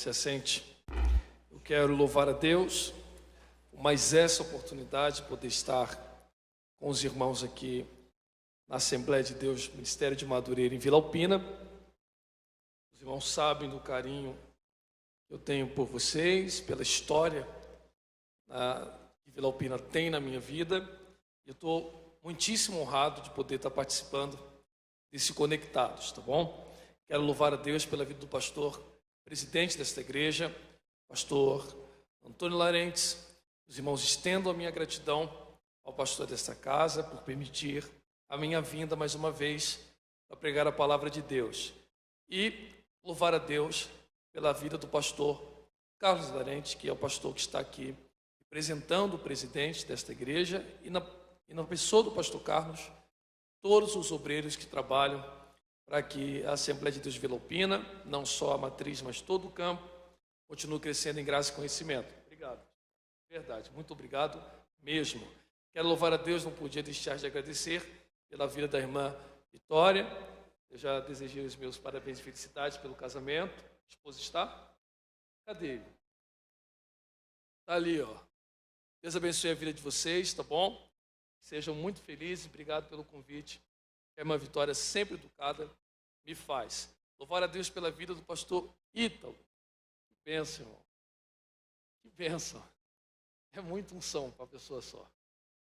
Se assente. Eu quero louvar a Deus por mais essa oportunidade de poder estar com os irmãos aqui na Assembleia de Deus, Ministério de Madureira, em Vila Alpina. Os irmãos sabem do carinho que eu tenho por vocês, pela história que Vila Alpina tem na minha vida. Eu estou muitíssimo honrado de poder estar participando desse Conectados, tá bom? Quero louvar a Deus pela vida do pastor presidente desta igreja, pastor Antônio Larentes. Os irmãos estendam a minha gratidão ao pastor desta casa por permitir a minha vinda mais uma vez para pregar a palavra de Deus. E louvar a Deus pela vida do pastor Carlos Larentes, que é o pastor que está aqui representando o presidente desta igreja, e na pessoa do pastor Carlos, todos os obreiros que trabalham para que a Assembleia de Deus Vila Alpina, não só a matriz, mas todo o campo, continue crescendo em graça e conhecimento. Obrigado. Verdade, muito obrigado mesmo. Quero louvar a Deus, não podia deixar de agradecer pela vida da irmã Vitória. Eu já desejei os meus parabéns e felicidades pelo casamento. A esposa está? Cadê ele? Está ali, ó. Deus abençoe a vida de vocês, tá bom? Sejam muito felizes. Obrigado pelo convite. A irmã Vitória, sempre educada, me faz. Louvar a Deus pela vida do pastor Ítalo. Que bênção, irmão. Que bênção. É muita unção para uma pessoa só.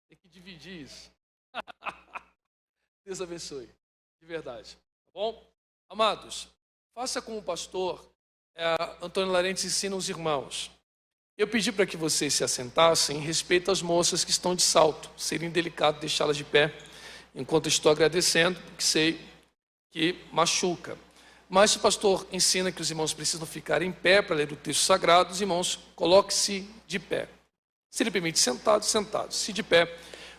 Tem que dividir isso. Deus abençoe. De verdade. Tá bom? Amados, faça como o pastor Antônio Larentes ensina os irmãos. Eu pedi para que vocês se assentassem em respeito às moças que estão de salto. Seria indelicado deixá-las de pé enquanto estou agradecendo, porque sei que machuca. Mas o pastor ensina que os irmãos precisam ficar em pé para ler o texto sagrado. Os irmãos, coloque-se de pé. Se ele permite, sentados, sentados. Se de pé,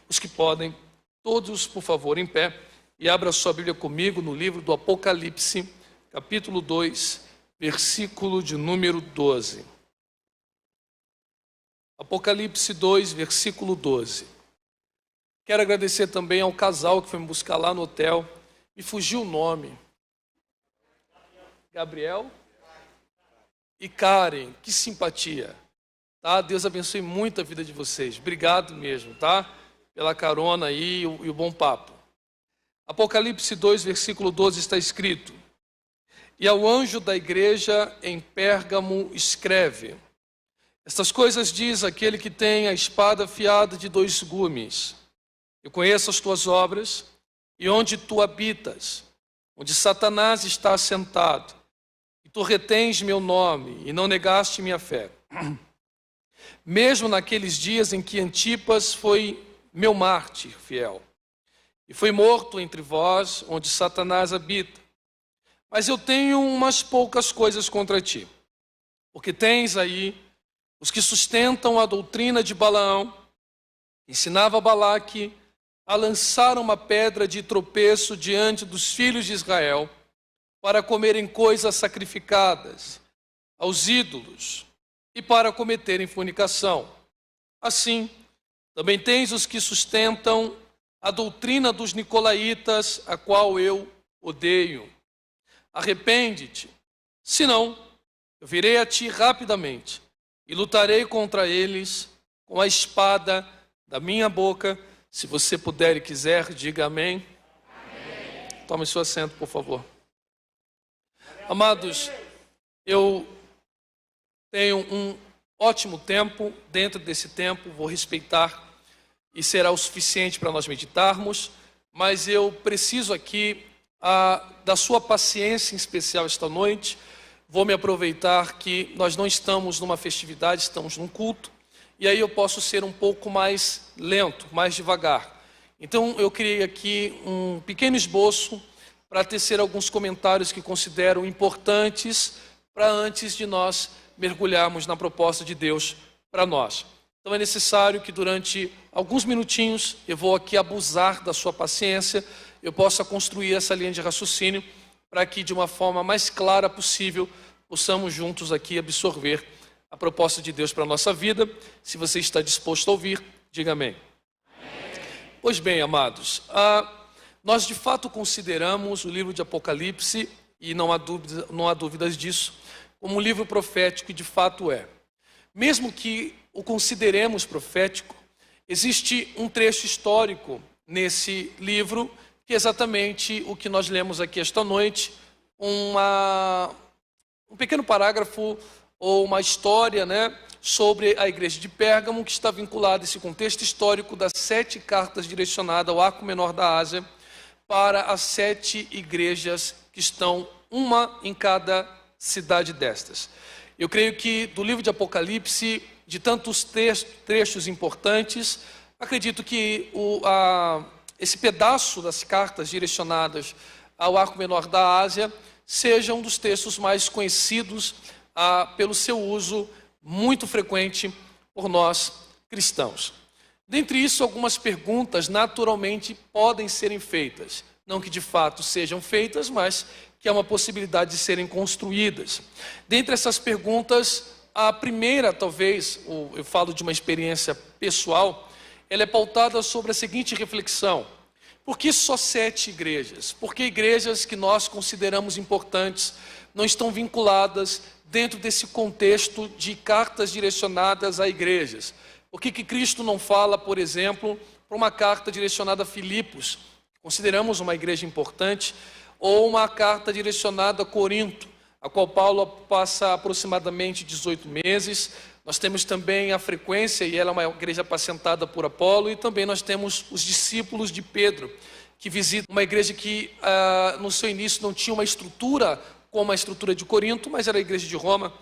os que podem, todos, por favor, em pé. E abra sua Bíblia comigo no livro do Apocalipse, capítulo 2, versículo de número 12. Apocalipse 2, versículo 12. Quero agradecer também ao casal que foi me buscar lá no hotel. Me fugiu o nome. Gabriel e Karen. Que simpatia. Tá? Deus abençoe muito a vida de vocês. Obrigado mesmo, tá? Pela carona aí e o bom papo. Apocalipse 2, versículo 12 está escrito: E ao anjo da igreja em Pérgamo escreve: Estas coisas diz aquele que tem a espada afiada de 2 gumes. Eu conheço as tuas obras e onde tu habitas, onde Satanás está assentado, e tu retens meu nome e não negaste minha fé. Mesmo naqueles dias em que Antipas foi meu mártir fiel, e foi morto entre vós, onde Satanás habita. Mas eu tenho umas poucas coisas contra ti, porque tens aí os que sustentam a doutrina de Balaão, que ensinava Balaque a lançar uma pedra de tropeço diante dos filhos de Israel, para comerem coisas sacrificadas aos ídolos e para cometerem fornicação. Assim, também tens os que sustentam a doutrina dos nicolaítas, a qual eu odeio. Arrepende-te, senão eu virei a ti rapidamente e lutarei contra eles com a espada da minha boca. Se você puder e quiser, diga amém. Amém. Tome seu assento, por favor. Amados, eu tenho um ótimo tempo. Dentro desse tempo, vou respeitar e será o suficiente para nós meditarmos. Mas eu preciso aqui da sua paciência em especial esta noite. Vou me aproveitar que nós não estamos numa festividade, estamos num culto. E aí eu posso ser um pouco mais lento, mais devagar. Então eu criei aqui um pequeno esboço para tecer alguns comentários que considero importantes para antes de nós mergulharmos na proposta de Deus para nós. Então é necessário que durante alguns minutinhos eu vou aqui abusar da sua paciência, eu possa construir essa linha de raciocínio para que de uma forma mais clara possível possamos juntos aqui absorver a proposta de Deus para a nossa vida. Se você está disposto a ouvir, diga amém. Amém. Pois bem, amados, nós de fato consideramos o livro de Apocalipse, e não há dúvidas disso, como um livro profético, e de fato é. Mesmo que o consideremos profético, existe um trecho histórico nesse livro, que é exatamente o que nós lemos aqui esta noite, um pequeno parágrafo ou uma história, sobre a igreja de Pérgamo, que está vinculada a esse contexto histórico das 7 cartas direcionadas ao arco menor da Ásia, para as 7 igrejas que estão, uma em cada cidade destas. Eu creio que do livro de Apocalipse, de tantos trechos importantes, acredito que esse pedaço das cartas direcionadas ao arco menor da Ásia seja um dos textos mais conhecidos pelo seu uso muito frequente por nós cristãos. Dentre isso, algumas perguntas naturalmente podem serem feitas. Não que de fato sejam feitas, mas que há uma possibilidade de serem construídas. Dentre essas perguntas, a primeira, talvez, eu falo de uma experiência pessoal, ela é pautada sobre a seguinte reflexão: por que só 7 igrejas? Por que igrejas que nós consideramos importantes não estão vinculadas dentro desse contexto de cartas direcionadas a igrejas? Por que Cristo não fala, por exemplo, para uma carta direcionada a Filipos, que consideramos uma igreja importante, ou uma carta direcionada a Corinto, a qual Paulo passa aproximadamente 18 meses. Nós temos também a frequência, e ela é uma igreja apacentada por Apolo, e também nós temos os discípulos de Pedro, que visitam uma igreja que no seu início não tinha uma estrutura como a estrutura de Corinto, mas era a igreja de Roma,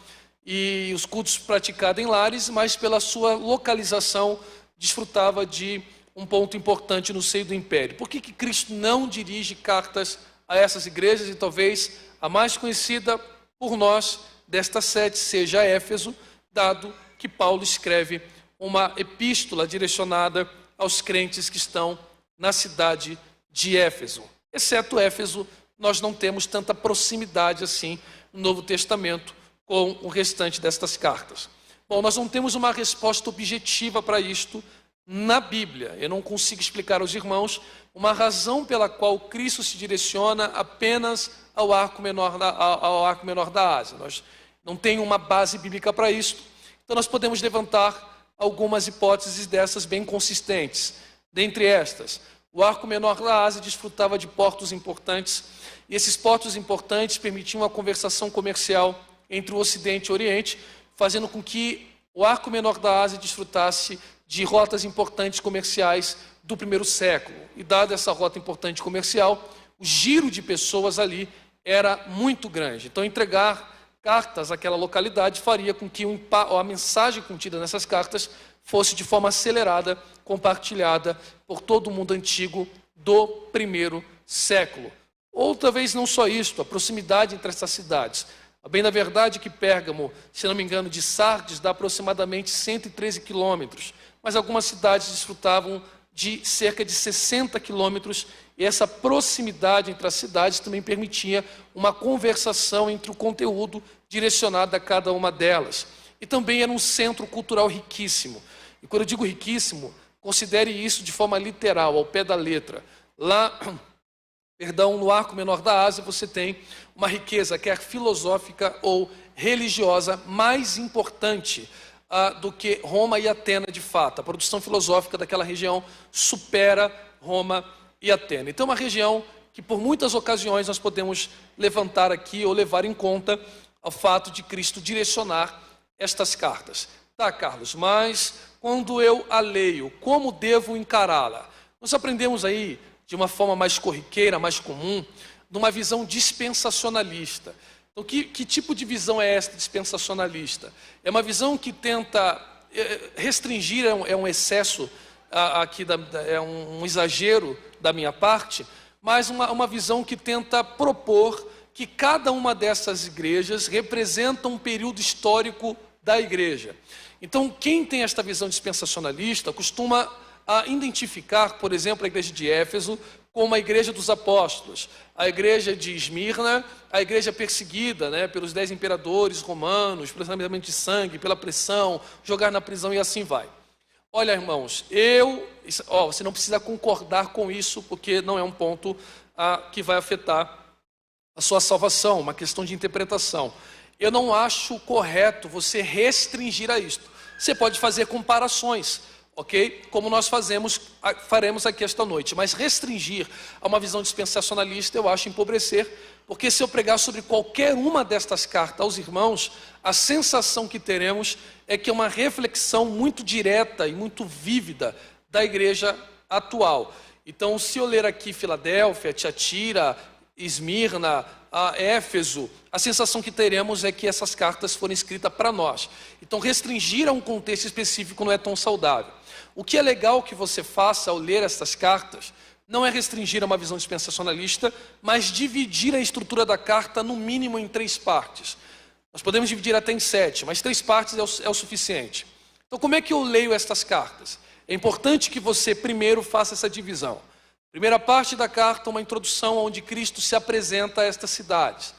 e os cultos praticados em lares, mas pela sua localização desfrutava de um ponto importante no seio do império. Por que Cristo não dirige cartas a essas igrejas? E talvez a mais conhecida por nós destas 7 seja Éfeso, dado que Paulo escreve uma epístola direcionada aos crentes que estão na cidade de Éfeso. Exceto Éfeso, nós não temos tanta proximidade assim no Novo Testamento com o restante destas cartas. Bom, nós não temos uma resposta objetiva para isto na Bíblia. Eu não consigo explicar aos irmãos uma razão pela qual Cristo se direciona apenas ao arco menor da Ásia. Nós não temos uma base bíblica para isso, então nós podemos levantar algumas hipóteses dessas bem consistentes. Dentre estas, o arco menor da Ásia desfrutava de portos importantes, e esses portos importantes permitiam a conversação comercial entre o Ocidente e o Oriente, fazendo com que o arco menor da Ásia desfrutasse de rotas importantes comerciais do primeiro século. E dada essa rota importante comercial, o giro de pessoas ali era muito grande. Então, entregar cartas àquela localidade faria com que a mensagem contida nessas cartas fosse de forma acelerada, compartilhada por todo o mundo antigo do primeiro século. Ou talvez não só isto, a proximidade entre essas cidades. Bem, na verdade, que Pérgamo, se não me engano, de Sardes, dá aproximadamente 113 quilômetros, mas algumas cidades desfrutavam de cerca de 60 quilômetros, e essa proximidade entre as cidades também permitia uma conversação entre o conteúdo direcionado a cada uma delas. E também era um centro cultural riquíssimo. E quando eu digo riquíssimo, considere isso de forma literal, ao pé da letra. Lá, no arco menor da Ásia, você tem uma riqueza, quer filosófica ou religiosa, mais importante do que Roma e Atena de fato. A produção filosófica daquela região supera Roma e Atena. Então, é uma região que por muitas ocasiões nós podemos levantar aqui ou levar em conta o fato de Cristo direcionar estas cartas. Tá, Carlos, mas quando eu a leio, como devo encará-la? Nós aprendemos aí, de uma forma mais corriqueira, mais comum, numa visão dispensacionalista. Então, que tipo de visão é esta dispensacionalista? É uma visão que tenta restringir, é um excesso aqui, é um exagero da minha parte, mas uma visão que tenta propor que cada uma dessas igrejas representa um período histórico da igreja. Então, quem tem esta visão dispensacionalista costuma identificar, por exemplo, a igreja de Éfeso como a igreja dos apóstolos, a igreja de Esmirna, a igreja perseguida pelos 10 imperadores romanos, pelo derramamento de sangue, pela pressão, jogar na prisão e assim vai. Olha, irmãos, você não precisa concordar com isso, porque não é um ponto que vai afetar a sua salvação, uma questão de interpretação. eu não acho correto você restringir a isto. Você pode fazer comparações, ok? Como nós faremos aqui esta noite. Mas restringir a uma visão dispensacionalista eu acho empobrecer, porque se eu pregar sobre qualquer uma destas cartas aos irmãos, a sensação que teremos é que é uma reflexão muito direta e muito vívida da igreja atual. Então, se eu ler aqui Filadélfia, Tiatira, Esmirna, Éfeso, a sensação que teremos é que essas cartas foram escritas para nós. Então, restringir a um contexto específico não é tão saudável. O que é legal que você faça ao ler essas cartas não é restringir a uma visão dispensacionalista, mas dividir a estrutura da carta no mínimo em 3 partes. Nós podemos dividir até em 7, mas 3 partes é o suficiente. Então, como é que eu leio estas cartas? É importante que você primeiro faça essa divisão. Primeira parte da carta, uma introdução onde Cristo se apresenta a estas cidades.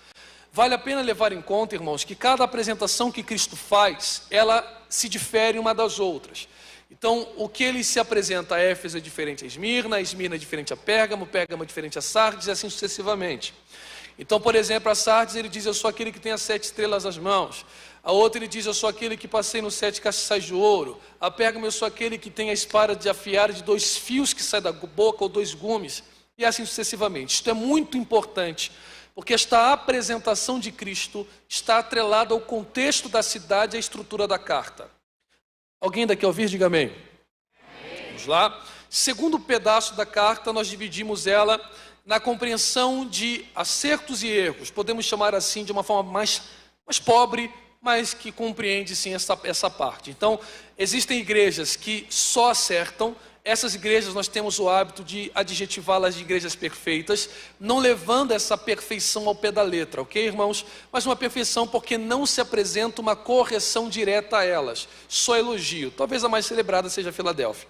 Vale a pena levar em conta, irmãos, que cada apresentação que Cristo faz, ela se difere uma das outras. Então, o que ele se apresenta a Éfeso é diferente a Esmirna é diferente a Pérgamo é diferente a Sardes e assim sucessivamente. Então, por exemplo, a Sardes ele diz, eu sou aquele que tem as 7 estrelas nas mãos. A outra ele diz, eu sou aquele que passei nos 7 castiçais de ouro. A Pérgamo, eu sou aquele que tem a espada de afiar de 2 fios que sai da boca ou 2 gumes. E assim sucessivamente. Isto é muito importante, porque esta apresentação de Cristo está atrelada ao contexto da cidade e à estrutura da carta. Alguém daqui ouvir, diga amém. Vamos lá. Segundo pedaço da carta, nós dividimos ela na compreensão de acertos e erros. Podemos chamar assim de uma forma mais pobre, mas que compreende sim essa parte. Então, existem igrejas que só acertam. Essas igrejas nós temos o hábito de adjetivá-las de igrejas perfeitas, não levando essa perfeição ao pé da letra, ok, irmãos? Mas uma perfeição porque não se apresenta uma correção direta a elas, só elogio. Talvez a mais celebrada seja a Filadélfia.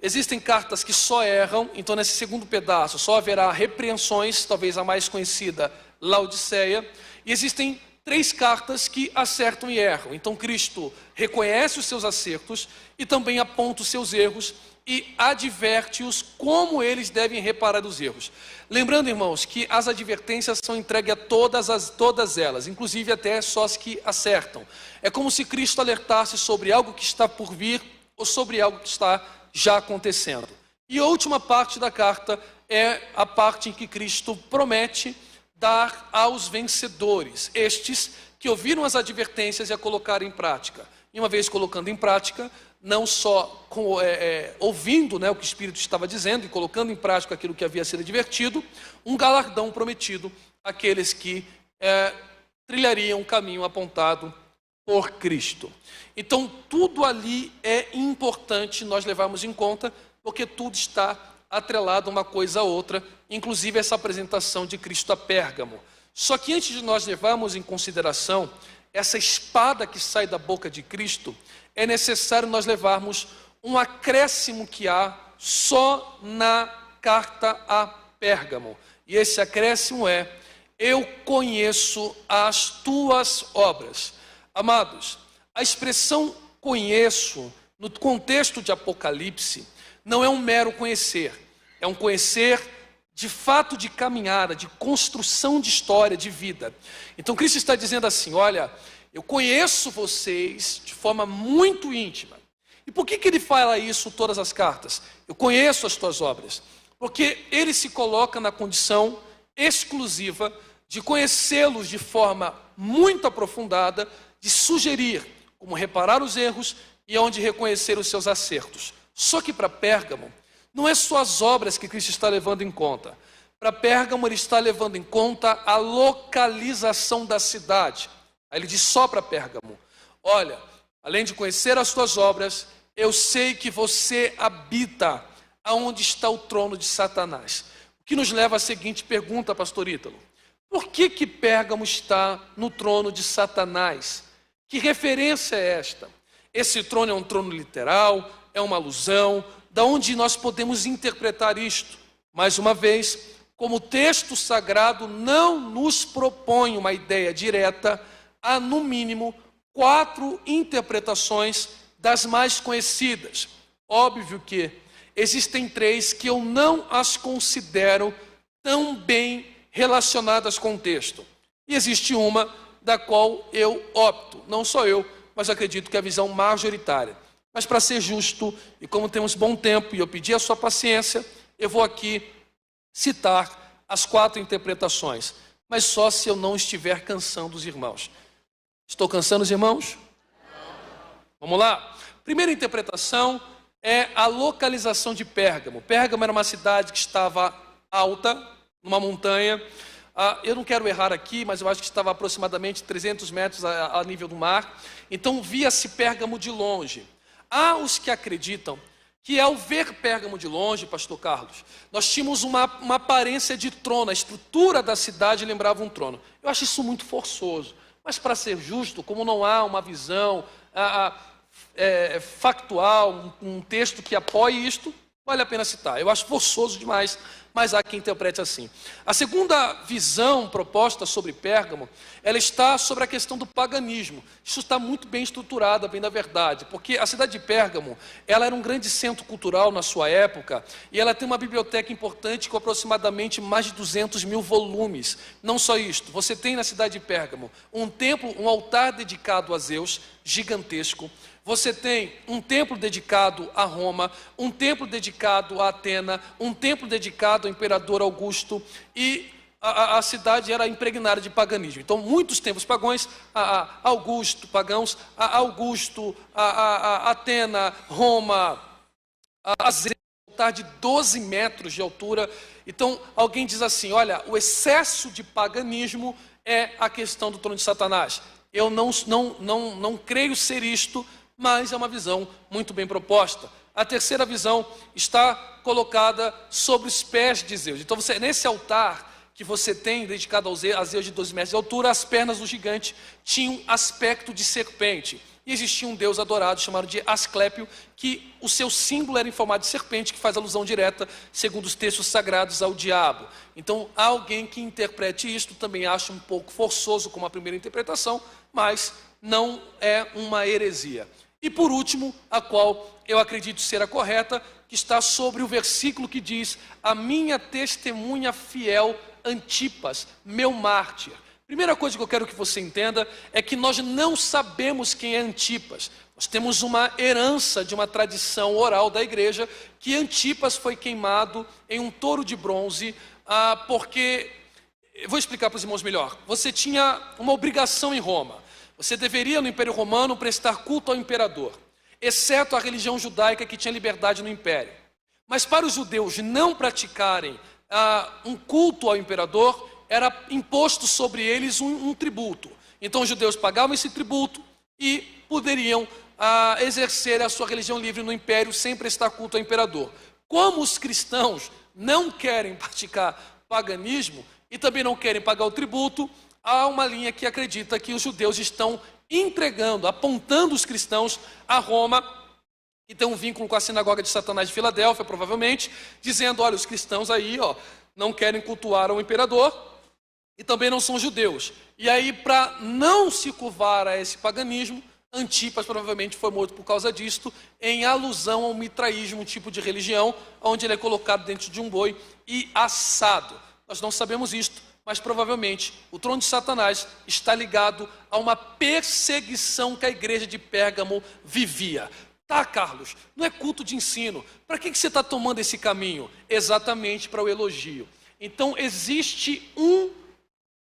Existem cartas que só erram, então nesse segundo pedaço só haverá repreensões, talvez a mais conhecida, Laodiceia. E existem 3 cartas que acertam e erram. Então Cristo reconhece os seus acertos e também aponta os seus erros e adverte-os como eles devem reparar os erros. Lembrando, irmãos, que as advertências são entregues a todas elas, inclusive até só as que acertam. É como se Cristo alertasse sobre algo que está por vir ou sobre algo que está já acontecendo. E a última parte da carta é a parte em que Cristo promete dar aos vencedores, estes que ouviram as advertências e a colocaram em prática. E uma vez colocando em prática, não só ouvindo o que o Espírito estava dizendo e colocando em prática aquilo que havia sido advertido, um galardão prometido àqueles que trilhariam o caminho apontado por Cristo. Então, tudo ali é importante nós levarmos em conta, porque tudo está atrelado uma coisa a outra, inclusive essa apresentação de Cristo a Pérgamo. Só que antes de nós levarmos em consideração essa espada que sai da boca de Cristo, é necessário nós levarmos um acréscimo que há só na carta a Pérgamo. E esse acréscimo é: eu conheço as tuas obras. Amados, a expressão conheço, no contexto de Apocalipse, não é um mero conhecer, é um conhecer de fato de caminhada, de construção de história, de vida. Então Cristo está dizendo assim: olha, eu conheço vocês de forma muito íntima. E por que ele fala isso em todas as cartas? Eu conheço as tuas obras. Porque ele se coloca na condição exclusiva de conhecê-los de forma muito aprofundada, de sugerir como reparar os erros e onde reconhecer os seus acertos. Só que para Pérgamo, não é só as obras que Cristo está levando em conta. Para Pérgamo, ele está levando em conta a localização da cidade. Aí ele diz só para Pérgamo: olha, além de conhecer as tuas obras, eu sei que você habita aonde está o trono de Satanás. O que nos leva à seguinte pergunta, pastor Ítalo: por que Pérgamo está no trono de Satanás? Que referência é esta? Esse trono é um trono literal? É uma alusão? Da onde nós podemos interpretar isto? Mais uma vez, como o texto sagrado não nos propõe uma ideia direta, há no mínimo 4 interpretações das mais conhecidas. Óbvio que existem 3 que eu não as considero tão bem relacionadas com o texto. E existe uma da qual eu opto. Não só eu, mas acredito que é a visão majoritária. Mas para ser justo, e como temos bom tempo, e eu pedi a sua paciência, eu vou aqui citar as 4 interpretações, mas só se eu não estiver cansando os irmãos. Estou cansando os irmãos? Vamos lá. Primeira interpretação é a localização de Pérgamo. Pérgamo era uma cidade que estava alta, numa montanha. Eu não quero errar aqui, mas eu acho que estava aproximadamente 300 metros a nível do mar. Então via-se Pérgamo de longe. Há os que acreditam que ao ver Pérgamo de longe, pastor Carlos, nós tínhamos uma aparência de trono, a estrutura da cidade lembrava um trono. Eu acho isso muito forçoso, mas para ser justo, como não há uma visão factual, um texto que apoie isto, vale a pena citar. Eu acho forçoso demais, mas há quem interprete assim. A segunda visão proposta sobre Pérgamo, ela está sobre a questão do paganismo. Isso está muito bem estruturado, bem da verdade, porque a cidade de Pérgamo, ela era um grande centro cultural na sua época, e ela tem uma biblioteca importante com aproximadamente mais de 200 mil volumes. Não só isto, você tem na cidade de Pérgamo um templo, um altar dedicado a Zeus, gigantesco. Você tem um templo dedicado a Roma, um templo dedicado a Atena, um templo dedicado ao imperador Augusto, e a cidade era impregnada de paganismo. Então, muitos templos pagãos, Augusto, Atena, Roma, Zeus, um altar de 12 metros de altura. Então, alguém diz assim, olha, o excesso de paganismo é a questão do trono de Satanás. Eu não creio ser isto, mas é uma visão muito bem proposta. A terceira visão está colocada sobre os pés de Zeus. Então, nesse altar que você tem dedicado a Zeus de 12 metros de altura, as pernas do gigante tinham aspecto de serpente. E existia um deus adorado chamado de Asclépio, que o seu símbolo era em formato de serpente, que faz alusão direta, segundo os textos sagrados, ao diabo. Então, há alguém que interprete isto, também acha um pouco forçoso como a primeira interpretação, mas não é uma heresia. E por último, a qual eu acredito ser a correta, que está sobre o versículo que diz: a minha testemunha fiel Antipas, meu mártir. Primeira coisa que eu quero que você entenda é que nós não sabemos quem é Antipas. Nós temos uma herança de uma tradição oral da igreja que Antipas foi queimado em um touro de bronze, porque, eu vou explicar para os irmãos melhor, você tinha uma obrigação em Roma. Você deveria, no Império Romano, prestar culto ao imperador, exceto a religião judaica que tinha liberdade no Império. Mas para os judeus não praticarem um culto ao imperador, era imposto sobre eles um tributo. Então os judeus pagavam esse tributo e poderiam exercer a sua religião livre no Império sem prestar culto ao imperador. Como os cristãos não querem praticar paganismo e também não querem pagar o tributo, há uma linha que acredita que os judeus estão entregando, apontando os cristãos a Roma, que tem um vínculo com a sinagoga de Satanás de Filadélfia, provavelmente, dizendo, olha, os cristãos aí não querem cultuar ao imperador e também não são judeus. E aí, para não se curvar a esse paganismo, Antipas provavelmente foi morto por causa disto, em alusão ao mitraísmo, um tipo de religião, onde ele é colocado dentro de um boi e assado. Nós não sabemos isto, mas provavelmente o trono de Satanás está ligado a uma perseguição que a igreja de Pérgamo vivia. Tá, Carlos, não é culto de ensino. Para que você está tomando esse caminho? Exatamente para o elogio. Então existe um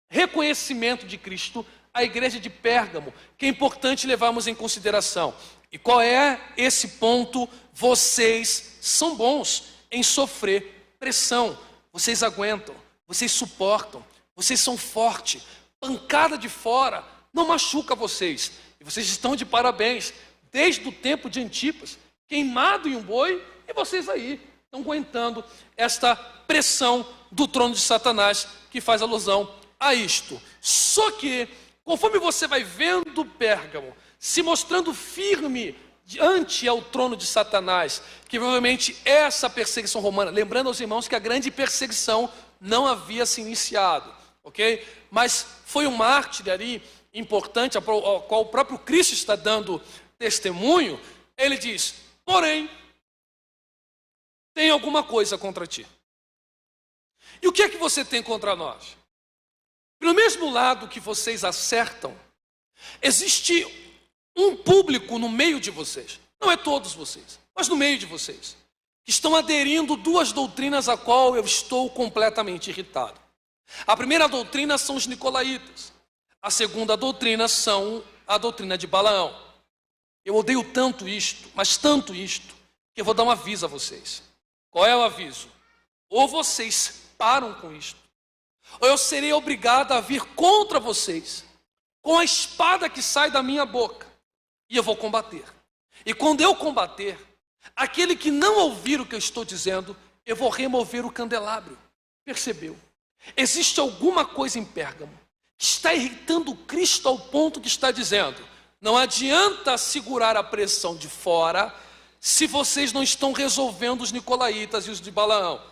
reconhecimento de Cristo à igreja de Pérgamo, que é importante levarmos em consideração. E qual é esse ponto? Vocês são bons em sofrer pressão. Vocês aguentam. Vocês suportam, vocês são fortes, pancada de fora não machuca vocês, e vocês estão de parabéns, desde o tempo de Antipas, queimado em um boi, e vocês aí estão aguentando esta pressão do trono de Satanás, que faz alusão a isto. Só que, conforme você vai vendo Pérgamo se mostrando firme diante ao trono de Satanás, que provavelmente é essa perseguição romana, lembrando aos irmãos que a grande perseguição não havia se iniciado, ok? Mas foi um mártir ali importante, ao qual o próprio Cristo está dando testemunho. Ele diz, porém, tem alguma coisa contra ti. E o que é que você tem contra nós? Pelo mesmo lado que vocês acertam, existe um público no meio de vocês, não é todos vocês, mas no meio de vocês, que estão aderindo duas doutrinas a qual eu estou completamente irritado. A primeira doutrina são os nicolaítas. A segunda doutrina são a doutrina de Balaão. Eu odeio tanto isto, mas tanto isto, que eu vou dar um aviso a vocês. Qual é o aviso? Ou vocês param com isto, ou eu serei obrigado a vir contra vocês, com a espada que sai da minha boca, e eu vou combater. E quando eu combater, aquele que não ouvir o que eu estou dizendo, eu vou remover o candelabro. Percebeu? Existe alguma coisa em Pérgamo que está irritando Cristo ao ponto que está dizendo: não adianta segurar a pressão de fora se vocês não estão resolvendo os nicolaítas e os de Balaão.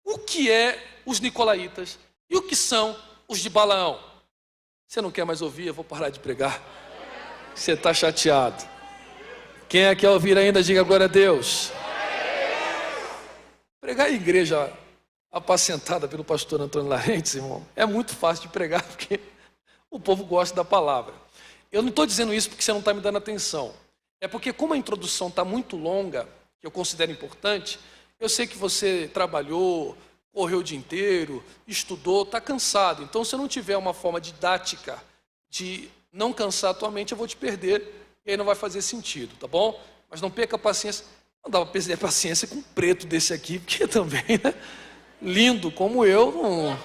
O que é os nicolaítas e o que são os de Balaão? Você não quer mais ouvir? Eu vou parar de pregar. Você está chateado. Quem é que quer ouvir ainda, diga glória a Deus. Pregar em igreja apacentada pelo pastor Antônio Larentes, irmão, é muito fácil de pregar, porque o povo gosta da palavra. Eu não estou dizendo isso porque você não está me dando atenção. É porque como a introdução está muito longa, que eu considero importante, eu sei que você trabalhou, correu o dia inteiro, estudou, está cansado. Então, se eu não tiver uma forma didática de não cansar a tua mente, eu vou te perder e aí não vai fazer sentido, tá bom? Mas não perca a paciência. Não dá para perder a paciência com um preto desse aqui, porque também, né? Lindo como eu, não...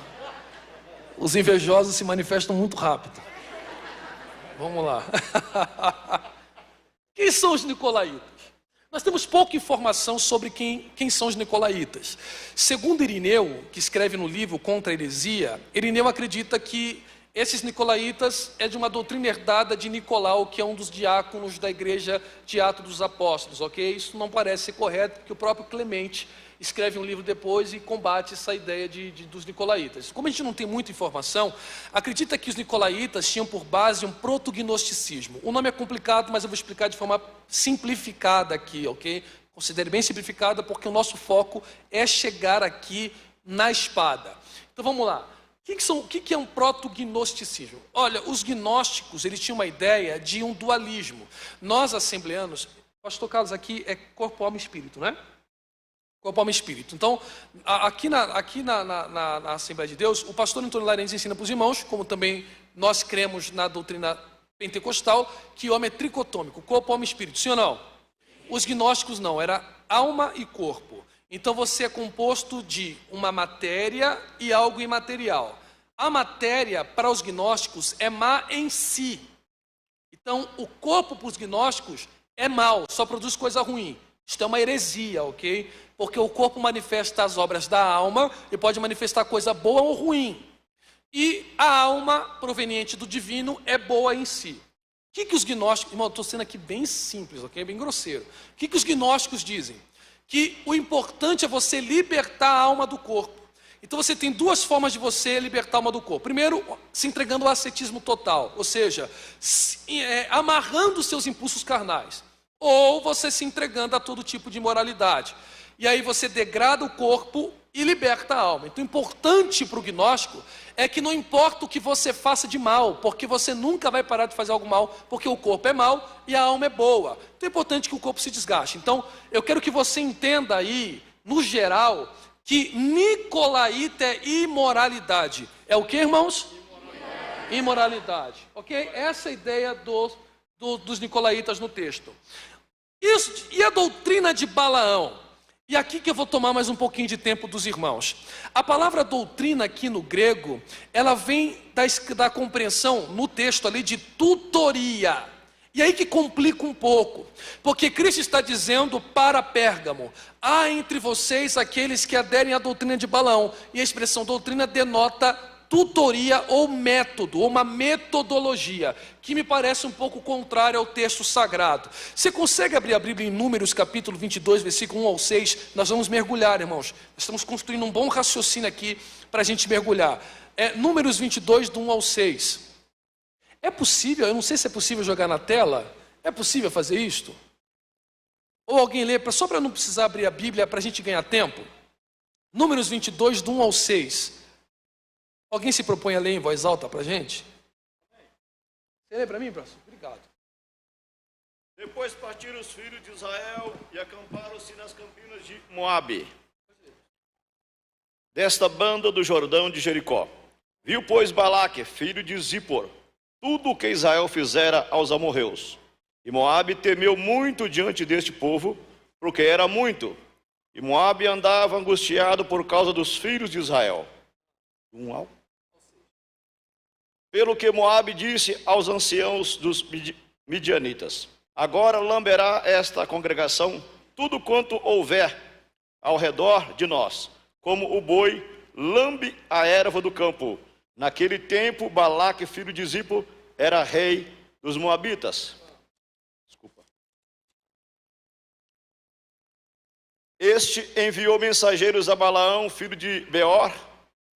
os invejosos se manifestam muito rápido. Vamos lá. Quem são os nicolaítas? Nós temos pouca informação sobre quem são os nicolaítas. Segundo Irineu, que escreve no livro Contra a Heresia, Irineu acredita que esses nicolaítas é de uma doutrina herdada de Nicolau, que é um dos diáconos da igreja de Atos dos Apóstolos, ok? Isso não parece ser correto, porque o próprio Clemente escreve um livro depois e combate essa ideia dos nicolaítas. Como a gente não tem muita informação, acredita que os nicolaítas tinham por base um protognosticismo. O nome é complicado, mas eu vou explicar de forma simplificada aqui, ok? Considere bem simplificada, porque o nosso foco é chegar aqui na espada. Então vamos lá. O que é um protognosticismo? Olha, os gnósticos, eles tinham uma ideia de um dualismo. Nós, assembleanos, pastor Carlos, aqui é corpo, alma e espírito, né? Corpo, alma e espírito. Então, aqui na Assembleia de Deus, o pastor Antônio Larentes ensina para os irmãos, como também nós cremos na doutrina pentecostal, que o homem é tricotômico, corpo, alma e espírito. Sim ou não? Os gnósticos não, era alma e corpo. Então você é composto de uma matéria e algo imaterial. A matéria, para os gnósticos, é má em si. Então, o corpo para os gnósticos é mau, só produz coisa ruim. Isto é uma heresia, ok? Porque o corpo manifesta as obras da alma e pode manifestar coisa boa ou ruim. E a alma, proveniente do divino, é boa em si. O que os gnósticos... Irmão, estou sendo aqui bem simples, ok? Bem grosseiro. O que os gnósticos dizem? Que o importante é você libertar a alma do corpo. Então você tem duas formas de você libertar a alma do corpo. Primeiro, se entregando ao ascetismo total, ou seja, amarrando os seus impulsos carnais. Ou você se entregando a todo tipo de imoralidade. E aí você degrada o corpo e liberta a alma. Então o importante para o gnóstico é que não importa o que você faça de mal, porque você nunca vai parar de fazer algo mal, porque o corpo é mau e a alma é boa. Então é importante que o corpo se desgaste. Então eu quero que você entenda aí, no geral, que nicolaíta é imoralidade. É o que, irmãos? Imoralidade. Ok? Essa é a ideia dos nicolaítas no texto. E a doutrina de Balaão? E aqui que eu vou tomar mais um pouquinho de tempo dos irmãos. A palavra doutrina aqui no grego, ela vem da compreensão no texto ali de tutoria. E aí que complica um pouco, porque Cristo está dizendo para Pérgamo: há entre vocês aqueles que aderem à doutrina de Balaão. E a expressão doutrina denota tutoria ou método, ou uma metodologia, que me parece um pouco contrária ao texto sagrado. Você consegue abrir a Bíblia em Números capítulo 22, versículo 1 ao 6? Nós vamos mergulhar, irmãos. Nós estamos construindo um bom raciocínio aqui para a gente mergulhar. Números 22, do 1 ao 6. É possível, eu não sei se é possível jogar na tela, é possível fazer isto? Ou alguém lê, só para não precisar abrir a Bíblia, para a gente ganhar tempo? Números 22, do 1 ao 6. Alguém se propõe a ler em voz alta para a gente? Você lê para mim, professor? Obrigado. Depois partiram os filhos de Israel e acamparam-se nas campinas de Moabe, desta banda do Jordão de Jericó. Viu, pois, Balaque, filho de Zippor, tudo o que Israel fizera aos amorreus. E Moabe temeu muito diante deste povo, porque era muito. E Moabe andava angustiado por causa dos filhos de Israel. Pelo que Moabe disse aos anciãos dos midianitas: agora lamberá esta congregação tudo quanto houver ao redor de nós, como o boi lambe a erva do campo. Naquele tempo, Balaque, filho de Zippor, era rei dos Moabitas. Este enviou mensageiros a Balaão, filho de Beor,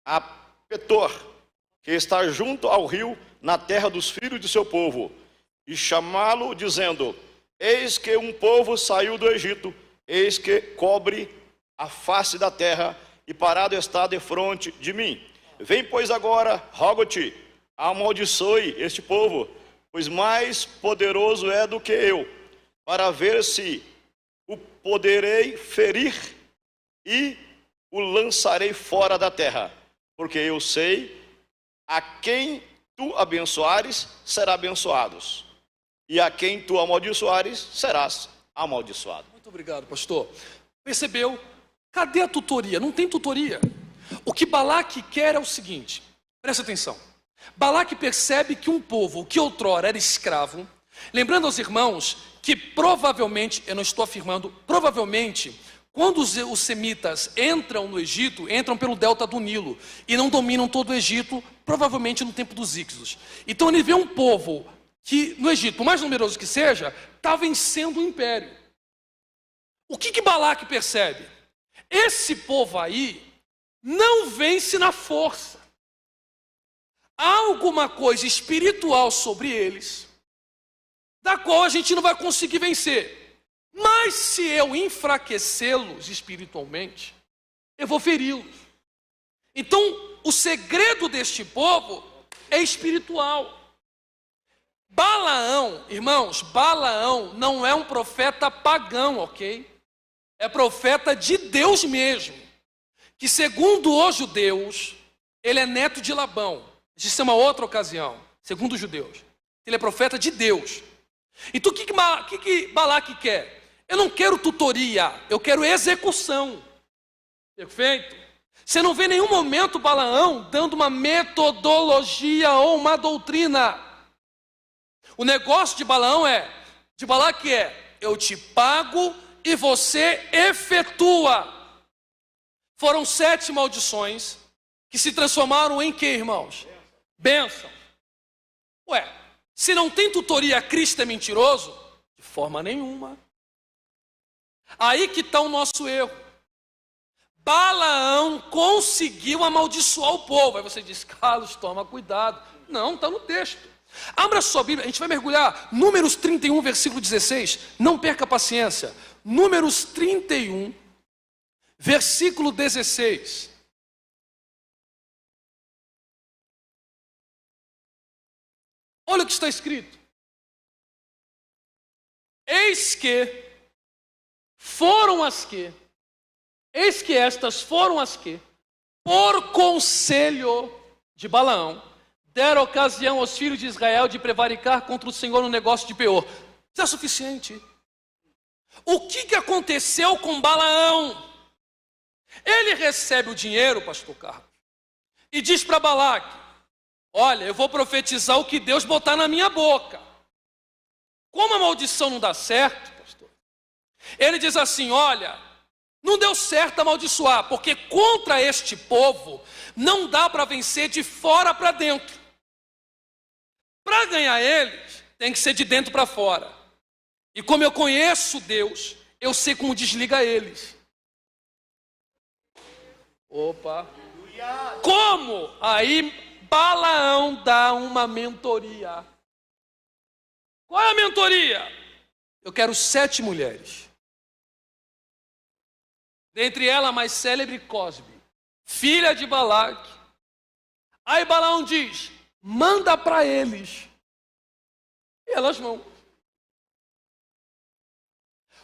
a Petor, que está junto ao rio, na terra dos filhos de seu povo, e chamá-lo, dizendo: eis que um povo saiu do Egito, eis que cobre a face da terra, e parado está defronte de mim. Vem, pois, agora, rogo-te, amaldiçoe este povo, pois mais poderoso é do que eu, para ver se o poderei ferir e o lançarei fora da terra. Porque eu sei, a quem tu abençoares, será abençoados, e a quem tu amaldiçoares, serás amaldiçoado. Muito obrigado, pastor. Percebeu? Cadê a tutoria? Não tem tutoria. O que Balaque quer é o seguinte, presta atenção. Balaque percebe que um povo que outrora era escravo, lembrando aos irmãos que provavelmente, eu não estou afirmando, provavelmente, quando os semitas entram no Egito, entram pelo delta do Nilo e não dominam todo o Egito, provavelmente no tempo dos Íxodos. Então ele vê um povo que no Egito, por mais numeroso que seja, está vencendo o império. O que Balaque percebe? Esse povo aí não vence na força. Há alguma coisa espiritual sobre eles, da qual a gente não vai conseguir vencer. Mas se eu enfraquecê-los espiritualmente, eu vou feri-los. Então, o segredo deste povo é espiritual. Balaão, irmãos, Balaão não é um profeta pagão, ok? É profeta de Deus mesmo, que segundo os judeus, ele é neto de Labão. Isso é uma outra ocasião, segundo os judeus. Ele é profeta de Deus. Então o que Balaque quer? Eu não quero tutoria, eu quero execução. Perfeito? Você não vê em nenhum momento Balaão dando uma metodologia ou uma doutrina. O negócio de Balaque é, eu te pago e você efetua. Foram 7 maldições que se transformaram em quê, irmãos? Bênção. Ué, se não tem tutoria, Cristo é mentiroso? De forma nenhuma. Aí que está o nosso erro. Balaão conseguiu amaldiçoar o povo. Aí você diz, Carlos, toma cuidado. Não, está no texto. Abra sua Bíblia, a gente vai mergulhar. Números 31, versículo 16. Não perca a paciência. Números 31, versículo 16. Olha o que está escrito. Eis que estas foram as que, por conselho de Balaão, deram ocasião aos filhos de Israel de prevaricar contra o Senhor no negócio de Peor. Isso é suficiente. O que aconteceu com Balaão? Ele recebe o dinheiro, pastor Carlos, e diz para Balaque, olha, eu vou profetizar o que Deus botar na minha boca. Como a maldição não dá certo, pastor, ele diz assim, olha, não deu certo amaldiçoar, porque contra este povo não dá para vencer de fora para dentro. Para ganhar eles, tem que ser de dentro para fora. E como eu conheço Deus, eu sei como desliga eles. Opa! Como? Aí Balaão dá uma mentoria. Qual é a mentoria? Eu quero 7 mulheres. Dentre elas, a mais célebre, Cosbe, filha de Balaque, Aí Balaão diz: manda para eles. E elas vão.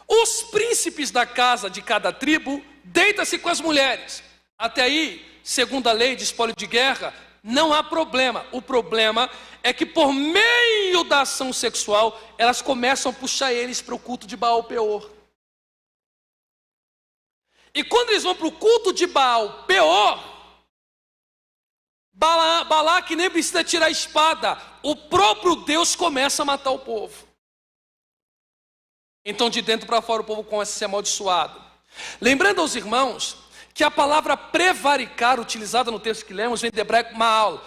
Os príncipes da casa de cada tribo deitam-se com as mulheres. Até aí, segundo a lei de espólio de guerra, não há problema. O problema é que por meio da ação sexual, elas começam a puxar eles para o culto de Baal Peor. E quando eles vão para o culto de Baal Peor, Balaque nem precisa tirar a espada, o próprio Deus começa a matar o povo. Então de dentro para fora o povo começa a ser amaldiçoado. Lembrando aos irmãos que a palavra prevaricar, utilizada no texto que lemos, vem do hebraico Maal.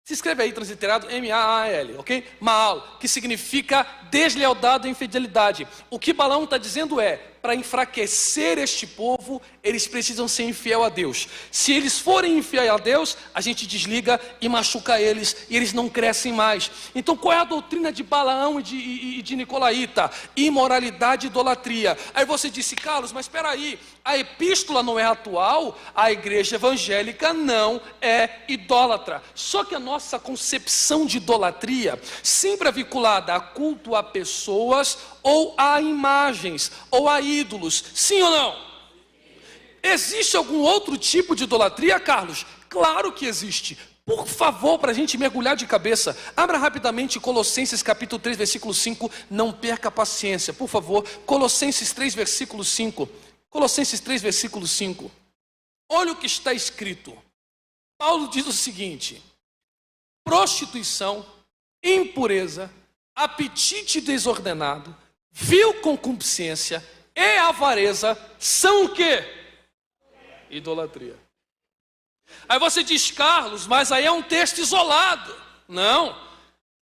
Se escreve aí, transliterado, M-A-A-L, ok? Maal, que significa deslealdade e infidelidade. O que Balaão está dizendo é, para enfraquecer este povo, eles precisam ser infiel a Deus. Se eles forem infiel a Deus, a gente desliga e machuca eles, e eles não crescem mais. Então qual é a doutrina de Balaão e de Nicolaíta? Imoralidade e idolatria. Aí você disse: Carlos, mas espera aí, a epístola não é atual, a igreja evangélica não é idólatra. Só que a nossa concepção de idolatria sempre é vinculada a culto a pessoas ou a imagens, ou a ídolos, sim ou não? Existe algum outro tipo de idolatria, Carlos? Claro que existe. Por favor, para a gente mergulhar de cabeça, abra rapidamente Colossenses capítulo 3, versículo 5, não perca a paciência, por favor. Colossenses 3, versículo 5. Colossenses 3, versículo 5. Olha o que está escrito. Paulo diz o seguinte: prostituição, impureza, apetite desordenado, vil concupiscência e avareza são o quê? Idolatria. Aí você diz: Carlos, mas aí é um texto isolado. Não.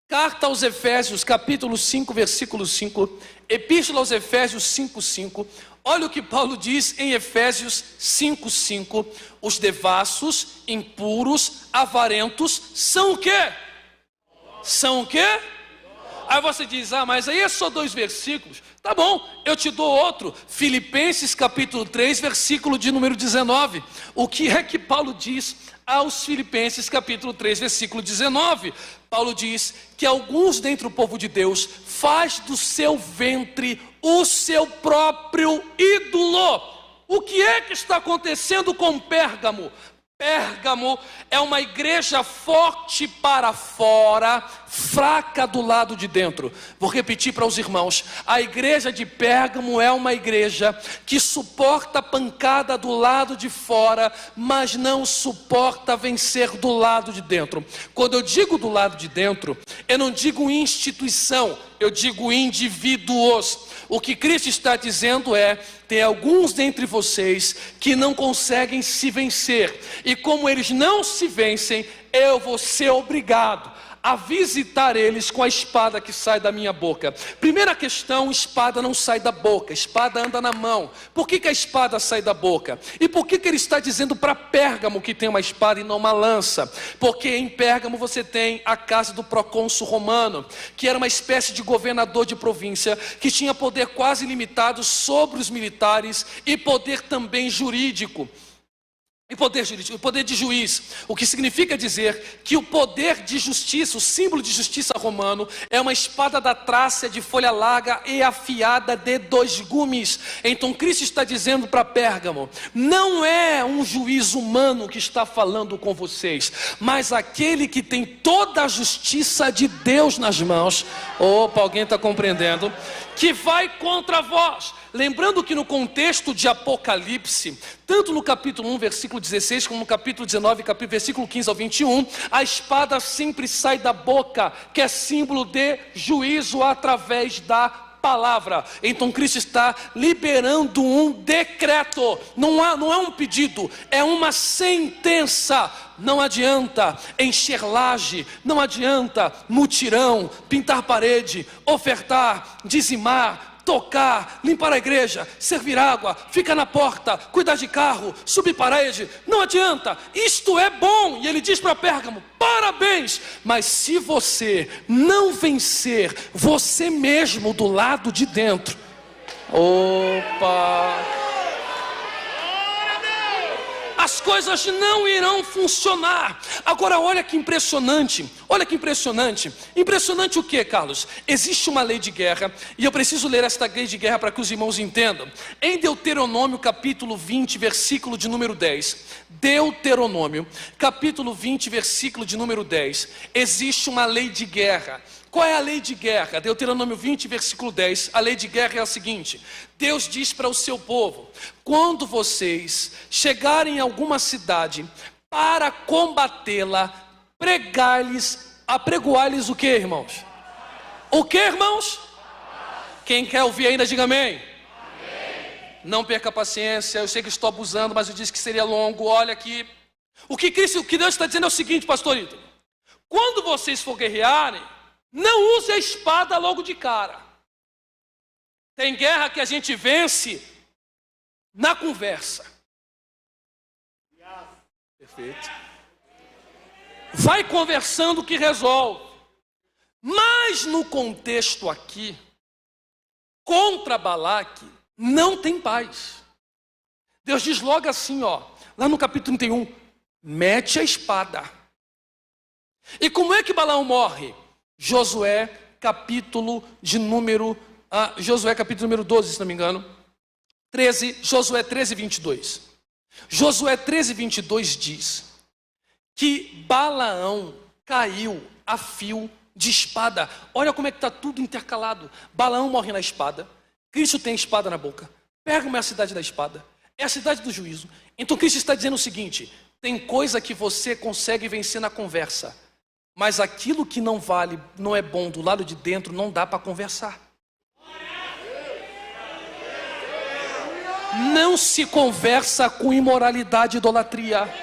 Carta aos Efésios, capítulo 5, versículo 5. Epístola aos Efésios 5, 5. Olha o que Paulo diz em Efésios 5, 5. Os devassos, impuros, avarentos são o quê? São o quê? Aí você diz: ah, mas aí é só 2 versículos. Tá bom, eu te dou outro. Filipenses capítulo 3, versículo de número 19. O que é que Paulo diz aos Filipenses capítulo 3, versículo 19? Paulo diz que alguns dentre o povo de Deus faz do seu ventre o seu próprio ídolo. O que é que está acontecendo com Pérgamo? Pérgamo é uma igreja forte para fora, fraca do lado de dentro. Vou repetir para os irmãos: a igreja de Pérgamo é uma igreja que suporta a pancada do lado de fora, mas não suporta vencer do lado de dentro. Quando eu digo do lado de dentro, eu não digo instituição, eu digo indivíduos. O que Cristo está dizendo é: tem alguns dentre vocês que não conseguem se vencer, e como eles não se vencem, eu vou ser obrigado a visitar eles com a espada que sai da minha boca. Primeira questão: espada não sai da boca, espada anda na mão. Por que a espada sai da boca? E por que ele está dizendo para Pérgamo que tem uma espada e não uma lança? Porque em Pérgamo você tem a casa do procônsul romano, que era uma espécie de governador de província, que tinha poder quase ilimitado sobre os militares e poder também jurídico. E poder jurídico, o poder de juiz, o que significa dizer que o poder de justiça, o símbolo de justiça romano, é uma espada da Trácia de folha larga e afiada de 2 gumes. Então Cristo está dizendo para Pérgamo: não é um juiz humano que está falando com vocês, mas aquele que tem toda a justiça de Deus nas mãos. Opa, alguém está compreendendo? Que vai contra vós. Lembrando que no contexto de Apocalipse, tanto no capítulo 1, versículo 16, como no capítulo 19, versículo 15 ao 21, a espada sempre sai da boca, que é símbolo de juízo através da palavra. Então Cristo está liberando um decreto, não é um pedido, é uma sentença. Não adianta encher laje, não adianta mutirão, pintar parede, ofertar, dizimar, tocar, limpar a igreja, servir água, ficar na porta, cuidar de carro, subir parede. Não adianta, isto é bom. E ele diz para Pérgamo: parabéns, mas se você não vencer você mesmo do lado de dentro, opa, as coisas não irão funcionar. Agora olha que impressionante, impressionante o que, Carlos? Existe uma lei de guerra, e eu preciso ler esta lei de guerra para que os irmãos entendam. Em Deuteronômio capítulo 20, versículo de número 10, Deuteronômio capítulo 20, versículo de número 10, existe uma lei de guerra. Qual é a lei de guerra? Deuteronômio 20, versículo 10, a lei de guerra é a seguinte: Deus diz para o seu povo: quando vocês chegarem em alguma cidade para combatê-la, apregoar-lhes o que, irmãos? O que, irmãos? Quem quer ouvir ainda, diga amém. Não perca a paciência, eu sei que estou abusando, mas eu disse que seria longo. Olha aqui, o que Deus está dizendo é o seguinte, pastorito: quando vocês for guerrearem, não use a espada logo de cara. Tem guerra que a gente vence na conversa. Perfeito. Vai conversando que resolve. Mas no contexto aqui, contra Balaque, não tem paz. Deus diz logo assim, lá no capítulo 31, mete a espada. E como é que Balaão morre? Josué capítulo número 12, se não me engano, 13, Josué 13, 22. Josué 13, 22 diz que Balaão caiu a fio de espada. Olha como é que está tudo intercalado. Balaão morre na espada, Cristo tem espada na boca. Pérgamo é a cidade da espada, é a cidade do juízo. Então Cristo está dizendo o seguinte: tem coisa que você consegue vencer na conversa, mas aquilo que não vale, não é bom do lado de dentro, não dá para conversar. Não se conversa com imoralidade e idolatria.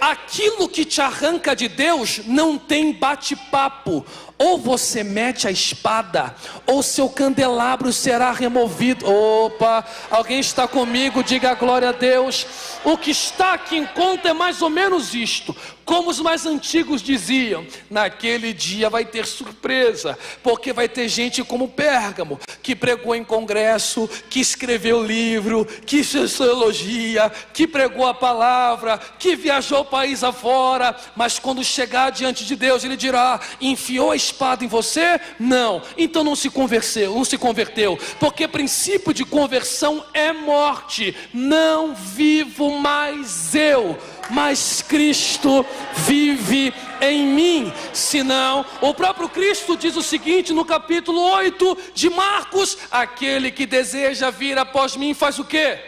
Aquilo que te arranca de Deus não tem bate-papo. Ou você mete a espada, ou seu candelabro será removido. Opa, alguém está comigo? Diga glória a Deus. O que está aqui em conta é mais ou menos isto. Como os mais antigos diziam, naquele dia vai ter surpresa, porque vai ter gente como Pérgamo, que pregou em congresso, que escreveu livro, que sociologia, que pregou a palavra, que viajou o país afora, mas quando chegar diante de Deus, ele dirá: enfiou a espada em você? Não, então não se converteu, porque princípio de conversão é morte. Não vivo mais eu, mas Cristo vive em mim. Senão, o próprio Cristo diz o seguinte no capítulo 8 de Marcos: aquele que deseja vir após mim faz o quê?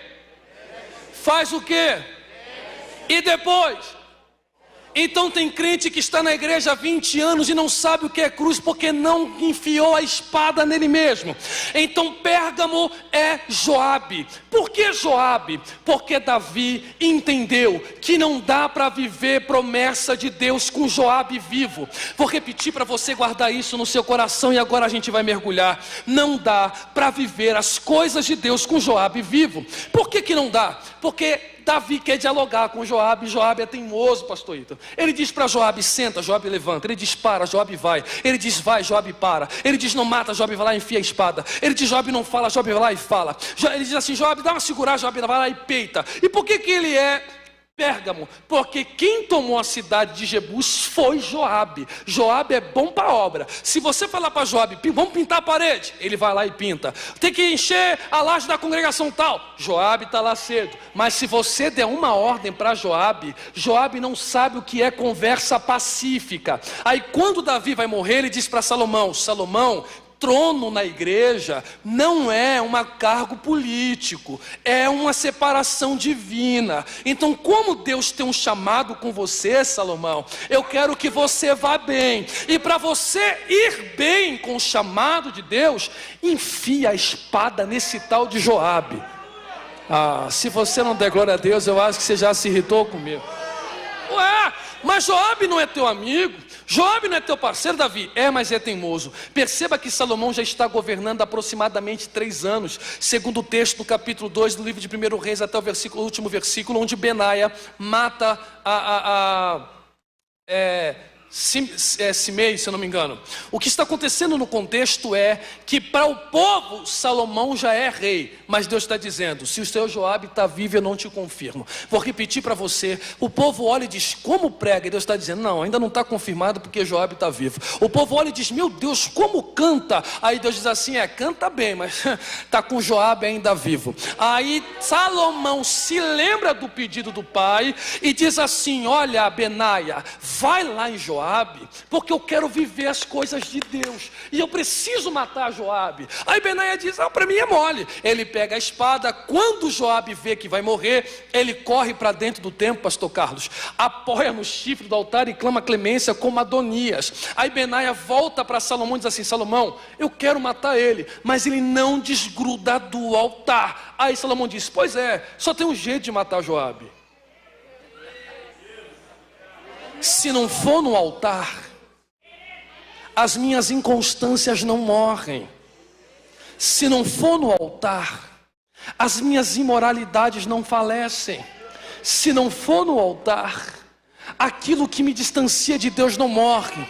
Faz o quê? E depois? Então tem crente que está na igreja há 20 anos e não sabe o que é cruz, porque não enfiou a espada nele mesmo. Então Pérgamo é Joabe. Por que Joabe? Porque Davi entendeu que não dá para viver promessa de Deus com Joabe vivo. Vou repetir para você guardar isso no seu coração, e agora a gente vai mergulhar. Não dá para viver as coisas de Deus com Joabe vivo. Por que não dá? Porque Davi quer dialogar com Joabe. Joabe é teimoso, pastor Ito. Ele diz para Joabe: senta, Joabe levanta. Ele diz: para, Joabe vai. Ele diz: vai, Joabe para. Ele diz: não mata, Joabe vai lá e enfia a espada. Ele diz: Joabe não fala, Joabe vai lá e fala. Ele diz assim: Joabe dá uma segurada, Joabe vai lá e peita. E por que ele é Pérgamo? Porque quem tomou a cidade de Jebus foi Joabe. Joabe é bom para obra. Se você falar para Joabe: vamos pintar a parede, ele vai lá e pinta. Tem que encher a laje da congregação tal, Joabe está lá cedo. Mas se você der uma ordem para Joabe, Joabe não sabe o que é conversa pacífica. Aí quando Davi vai morrer, ele diz para Salomão: Salomão, trono na igreja não é um cargo político, é uma separação divina. Então, como Deus tem um chamado com você, Salomão, eu quero que você vá bem. E para você ir bem com o chamado de Deus, enfia a espada nesse tal de Joabe. Se você não der glória a Deus, eu acho que você já se irritou comigo. Ué, mas Joabe não é teu amigo, Joabe não é teu parceiro, Davi? É, mas é teimoso. Perceba que Salomão já está governando aproximadamente 3 anos, segundo o texto do capítulo 2 do livro de 1 Reis, até o último versículo, onde Benaia mata Simei, se eu não me engano. O que está acontecendo no contexto é que para o povo Salomão já é rei, mas Deus está dizendo: se o seu Joabe está vivo, eu não te confirmo. Vou repetir para você. O povo olha e diz: como prega? E Deus está dizendo: não, ainda não está confirmado porque Joabe está vivo. O povo olha e diz: meu Deus, como canta? Aí Deus diz assim: canta bem, mas está com Joabe ainda vivo. Aí Salomão se lembra do pedido do pai e diz assim: olha, Benaia, vai lá em Joabe, porque eu quero viver as coisas de Deus, e eu preciso matar Joabe. Aí Benaia diz: para mim é mole. Ele pega a espada. Quando Joabe vê que vai morrer, ele corre para dentro do templo, pastor Carlos, apoia no chifre do altar e clama clemência como Adonias. Aí Benaia volta para Salomão e diz assim: Salomão, eu quero matar ele, mas ele não desgruda do altar. Aí Salomão diz: pois é, só tem um jeito de matar Joabe. Se não for no altar, as minhas inconstâncias não morrem. Se não for no altar, as minhas imoralidades não falecem. Se não for no altar, aquilo que me distancia de Deus não morre.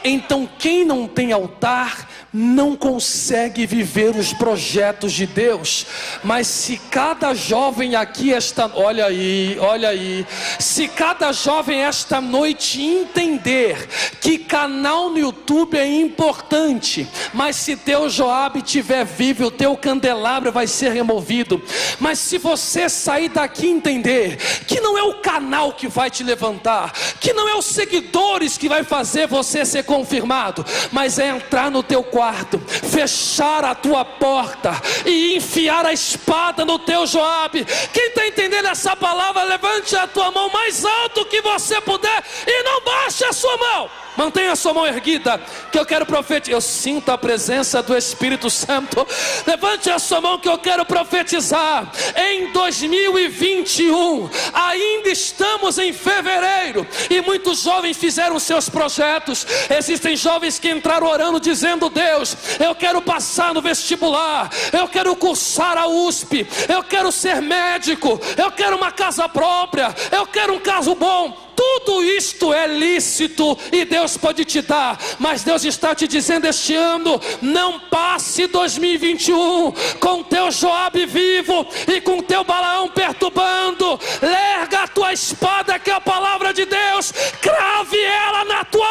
Então quem não tem altar não consegue viver os projetos de Deus. Mas se cada jovem aqui olha aí, se cada jovem esta noite entender que canal no YouTube é importante, mas se teu Joabe estiver vivo, o teu candelabro vai ser removido. Mas se você sair daqui e entender que não é o canal que vai te levantar, que não é os seguidores que vai fazer você ser confirmado, mas é entrar no teu quarto, fechar a tua porta e enfiar a espada no teu Joabe. Quem está entendendo essa palavra, levante a tua mão mais alto que você puder e não baixe a sua mão. Mantenha a sua mão erguida, que eu quero profetizar. Eu sinto a presença do Espírito Santo. Levante a sua mão que eu quero profetizar. Em 2021, ainda estamos em fevereiro, e muitos jovens fizeram seus projetos. Existem jovens que entraram orando dizendo: Deus, eu quero passar no vestibular, eu quero cursar a USP, eu quero ser médico, eu quero uma casa própria, eu quero um carro bom. Tudo isto é lícito e Deus pode te dar, mas Deus está te dizendo este ano: não passe 2021 com teu Joabe vivo e com teu Balaão perturbando. Larga a tua espada, que é a palavra de Deus, crave ela na tua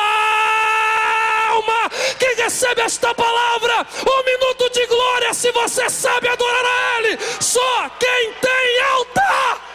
alma. Quem recebe esta palavra, 1 minuto de glória, se você sabe adorar a Ele. Só quem tem altar.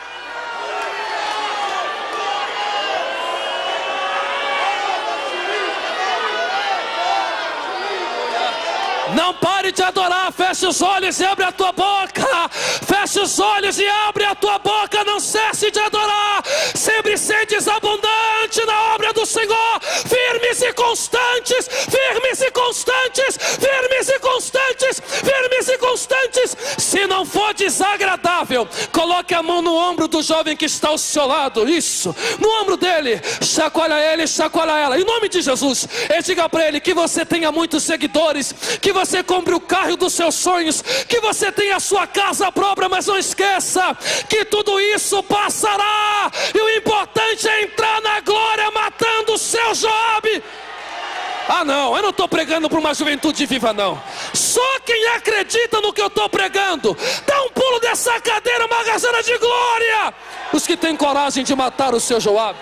Não pare de adorar. Feche os olhos e abre a tua boca. Feche os olhos e abre a tua boca. Não cesse de adorar. Sempre sedes abundante na obra do Senhor. Firmes e constantes. Firmes e constantes. Firmes e constantes. Firmes e constantes. Se não for desagradável, coloque a mão no ombro do jovem que está ao seu lado. Isso. No ombro dele. Chacoalha ele, chacoalha ela. Em nome de Jesus. E diga para ele que você tenha muitos seguidores, que você compre o carro dos seus sonhos, que você tenha a sua casa própria, mas não esqueça que tudo isso passará, e o importante é entrar na glória matando o seu Joabe. Não, eu não estou pregando para uma juventude viva, não. Só quem acredita no que eu estou pregando, dá um pulo dessa cadeira, uma gazela de glória. Os que têm coragem de matar o seu Joabe.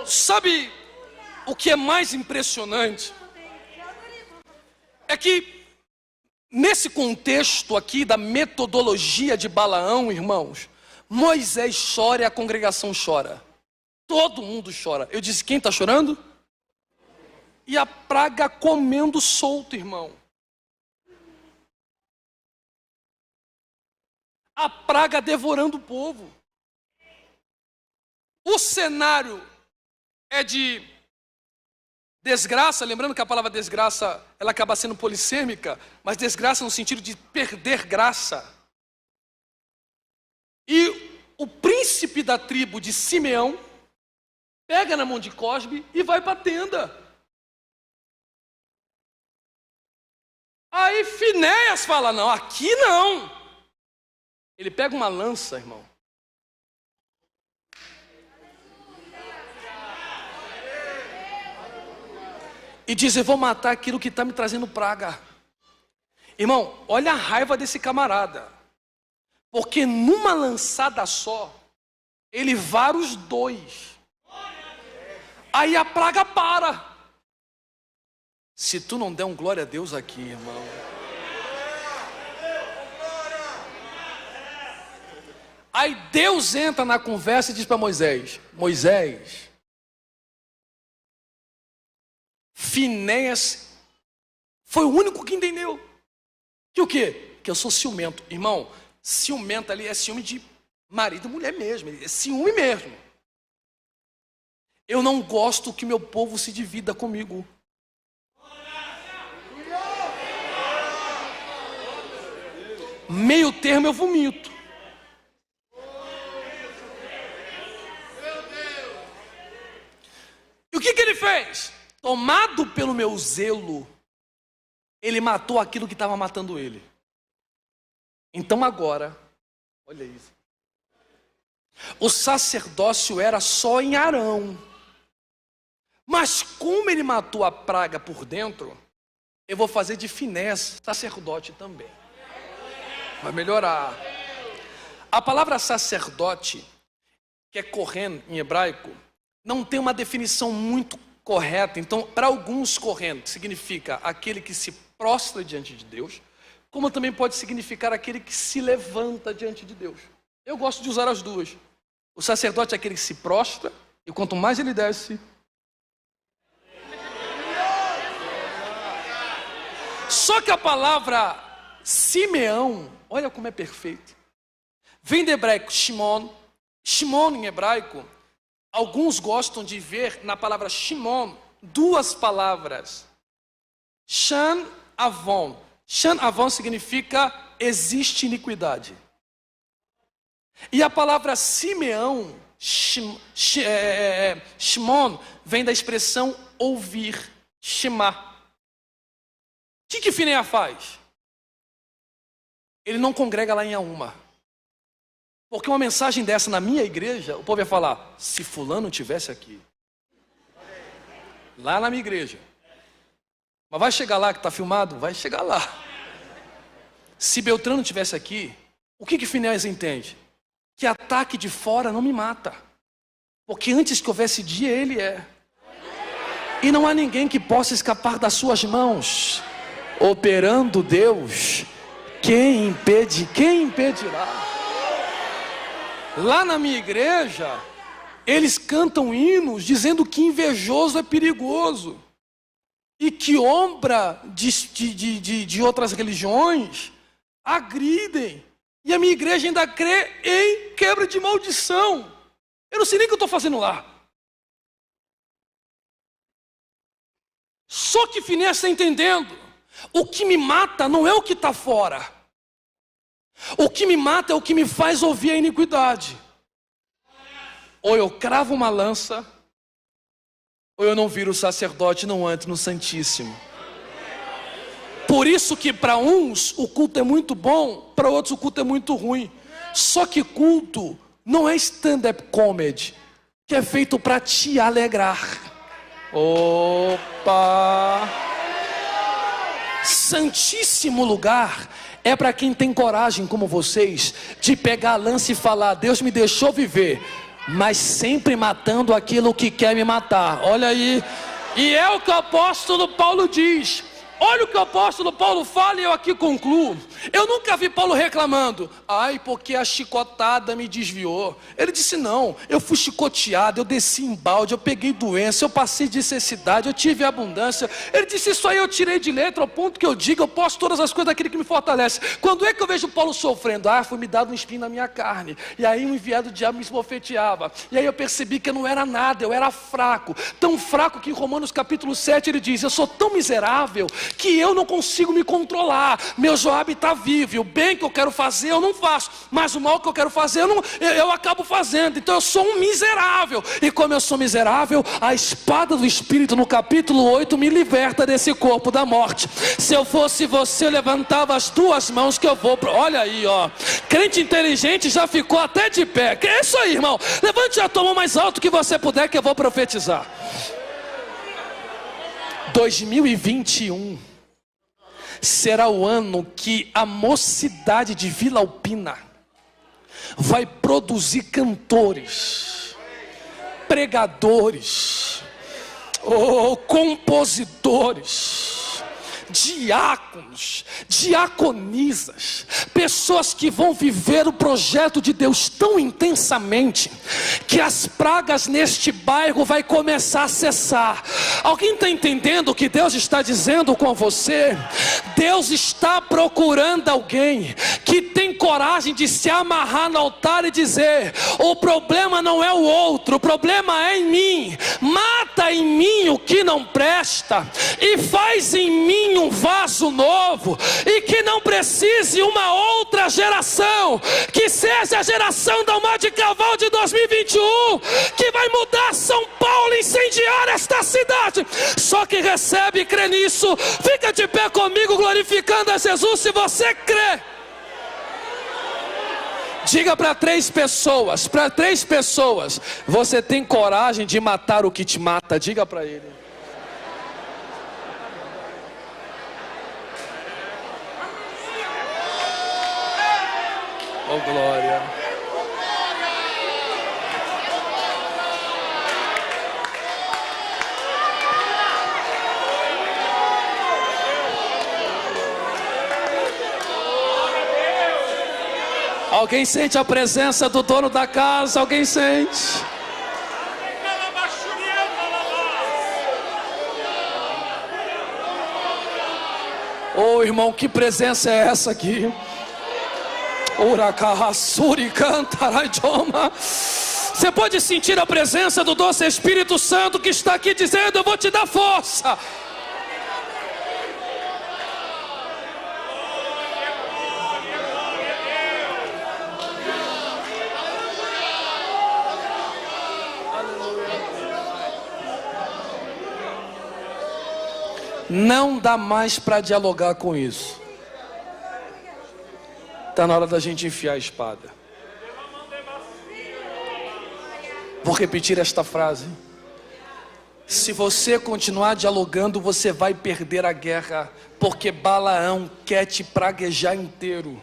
Sabe o que é mais impressionante? É que nesse contexto aqui da metodologia de Balaão, irmãos, Moisés chora e a congregação chora. Todo mundo chora. Eu disse: quem está chorando? E a praga comendo solto, irmão. a praga devorando o povo. O cenário é de desgraça, lembrando que a palavra desgraça, ela acaba sendo polissêmica, mas desgraça no sentido de perder graça. E o príncipe da tribo de Simeão pega na mão de Cosbe e vai para a tenda. Aí Finéias fala, não, aqui não. Ele pega uma lança, irmão. E diz, eu vou matar aquilo que está me trazendo praga. Irmão, olha a raiva desse camarada. Porque numa lançada só, ele vara os dois. Aí a praga para. Se tu não der um glória a Deus aqui, irmão. Aí Deus entra na conversa e diz para Moisés, Moisés, Finéias foi o único que entendeu. Que o quê? Que eu sou ciumento. Irmão, ciumento ali é ciúme de marido e mulher mesmo. É ciúme mesmo. Eu não gosto que meu povo se divida comigo. Meio termo eu vomito. E o que ele fez? Tomado pelo meu zelo, ele matou aquilo que estava matando ele. Então agora, olha isso. O sacerdócio era só em Arão. Mas como ele matou a praga por dentro, eu vou fazer de Finéias sacerdote também. Vai melhorar. A palavra sacerdote, que é kohen em hebraico, não tem uma definição muito correta. Então, para alguns, kohen significa aquele que se prostra diante de Deus, como também pode significar aquele que se levanta diante de Deus. Eu gosto de usar as duas. O sacerdote é aquele que se prostra, e quanto mais ele desce, só que a palavra Simeão, olha como é perfeito. Vem do hebraico Shimon. Shimon em hebraico, alguns gostam de ver na palavra Shimon duas palavras. Shan Avon. Shan Avon significa existe iniquidade. E a palavra Simeão, Shimon, vem da expressão ouvir, Shema. O que Finéias faz? Ele não congrega lá em Auma. Porque uma mensagem dessa na minha igreja, o povo ia falar, se fulano tivesse aqui. Lá na minha igreja. Mas vai chegar lá que está filmado? Vai chegar lá. Se Beltrano tivesse aqui, o que Finéias entende? Que ataque de fora não me mata. Porque antes que houvesse dia, ele é. E não há ninguém que possa escapar das suas mãos. Operando Deus, quem impedirá? Lá na minha igreja, eles cantam hinos dizendo que invejoso é perigoso. E que ombra de outras religiões agridem. E a minha igreja ainda crê em quebra de maldição. Eu não sei nem o que eu estou fazendo lá. Só que Finéias está entendendo. O que me mata não é o que está fora. O que me mata é o que me faz ouvir a iniquidade. Ou eu cravo uma lança, ou eu não viro sacerdote, não entro no Santíssimo. Por isso que para uns o culto é muito bom, para outros o culto é muito ruim. Só que culto não é stand-up comedy, que é feito para te alegrar. Opa! Santíssimo lugar é para quem tem coragem como vocês de pegar a lança e falar, Deus me deixou viver, mas sempre matando aquilo que quer me matar. Olha aí. E é o que o apóstolo Paulo diz, Olha o que o apóstolo Paulo fala e eu aqui concluo. Eu nunca vi Paulo reclamando: ai, porque a chicotada me desviou. Ele disse: não, eu fui chicoteado, eu desci em balde, eu peguei doença, eu passei necessidade, eu tive abundância. Ele disse: isso aí eu tirei de letra, ao ponto que eu digo, eu posso todas as coisas daquele que me fortalece. Quando é que eu vejo Paulo sofrendo? Ah, foi me dado um espinho na minha carne, e aí um enviado do diabo me esbofeteava, e aí eu percebi que eu não era nada, eu era fraco, tão fraco que em Romanos capítulo 7 ele diz: eu sou tão miserável que eu não consigo me controlar. Meu Joabe está vivo, e o bem que eu quero fazer eu não faço, mas o mal que eu quero fazer eu acabo fazendo. Então eu sou um miserável, e como eu sou miserável, a espada do Espírito no capítulo 8 me liberta desse corpo da morte. Se eu fosse você, eu levantava as tuas mãos que eu vou. Olha aí, ó, crente inteligente já ficou até de pé. Que é isso aí, irmão? Levante a tua mão mais alto que você puder, que eu vou profetizar. 2021 será o ano que a mocidade de Vila Alpina vai produzir cantores, pregadores, compositores, diáconos, diaconisas, pessoas que vão viver o projeto de Deus tão intensamente que as pragas neste bairro vai começar a cessar. Alguém está entendendo o que Deus está dizendo com você? Deus está procurando alguém que tem coragem de se amarrar no altar e dizer: o problema não é o outro, o problema é em mim. Mata em mim o que não presta e faz em mim um vaso novo, e que não precise uma outra geração, que seja a geração da Alma de Cavalo de 2021, que vai mudar São Paulo, incendiar esta cidade. Só quem recebe e crê nisso, fica de pé comigo glorificando a Jesus se você crê. Diga para 3 pessoas, você tem coragem de matar o que te mata? Diga para ele. Oh, glória. Alguém sente a presença do dono da casa? Alguém sente? Oh, irmão, que presença é essa aqui? Você pode sentir a presença do doce Espírito Santo que está aqui dizendo: eu vou te dar força. Não dá mais para dialogar com isso. Está na hora da gente enfiar a espada. Vou repetir esta frase: se você continuar dialogando, você vai perder a guerra, porque Balaão quer te praguejar inteiro.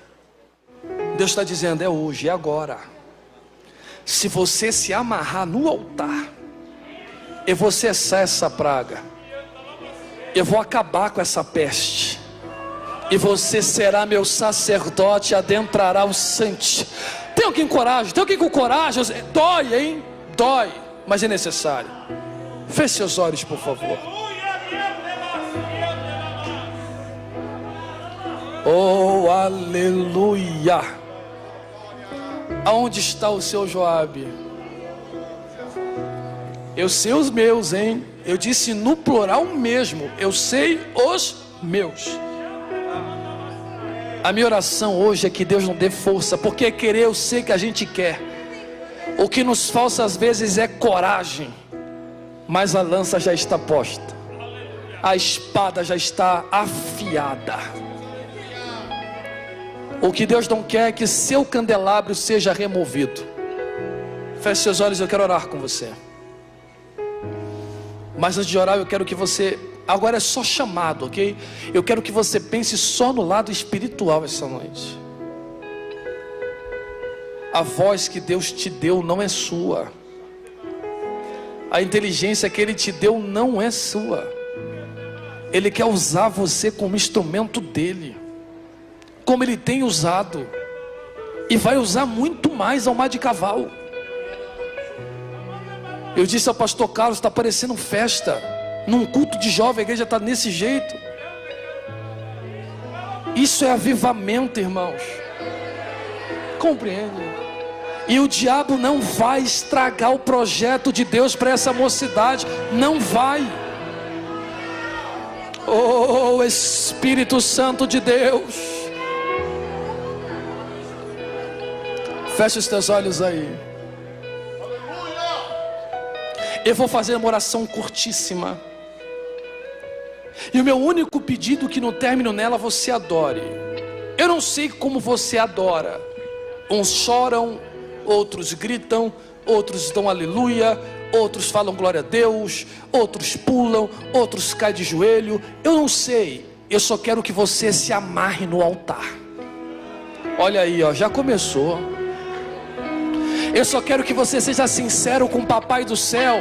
Deus está dizendo: é hoje, é agora. Se você se amarrar no altar, eu vou cessar essa praga, eu vou acabar com essa peste, e você será meu sacerdote, adentrará o santo. Tem alguém com coragem? Tem alguém com coragem? Dói, hein? Dói, mas é necessário. Feche seus olhos, por favor. Oh, aleluia. Aonde está o seu Joabe? Eu sei os meus, hein? Eu disse no plural mesmo. Eu sei os meus. A minha oração hoje é que Deus não dê força, porque querer eu sei que a gente quer. O que nos falta às vezes é coragem, mas a lança já está posta, a espada já está afiada. O que Deus não quer é que seu candelabro seja removido. Feche seus olhos, eu quero orar com você. Mas antes de orar, eu quero que você... Agora é só chamado, ok? Eu quero que você pense só no lado espiritual essa noite. A voz que Deus te deu não é sua. A inteligência que Ele te deu não é sua. Ele quer usar você como instrumento dele, como ele tem usado, e vai usar muito mais ao mar de cavalo. Eu disse ao pastor Carlos, está parecendo festa, num culto de jovem, a igreja está desse jeito. Isso é avivamento, irmãos. Compreende? E o diabo não vai estragar o projeto de Deus para essa mocidade. Não vai. Oh, Espírito Santo de Deus. Fecha os teus olhos aí. Eu vou fazer uma oração curtíssima. E o meu único pedido é que no término nela você adore. Eu não sei como você adora. Uns choram, outros gritam, outros dão aleluia, outros falam glória a Deus, outros pulam, outros caem de joelho. Eu não sei. Eu só quero que você se amarre no altar. Olha aí, ó, já começou. Eu só quero que você seja sincero com o Papai do Céu,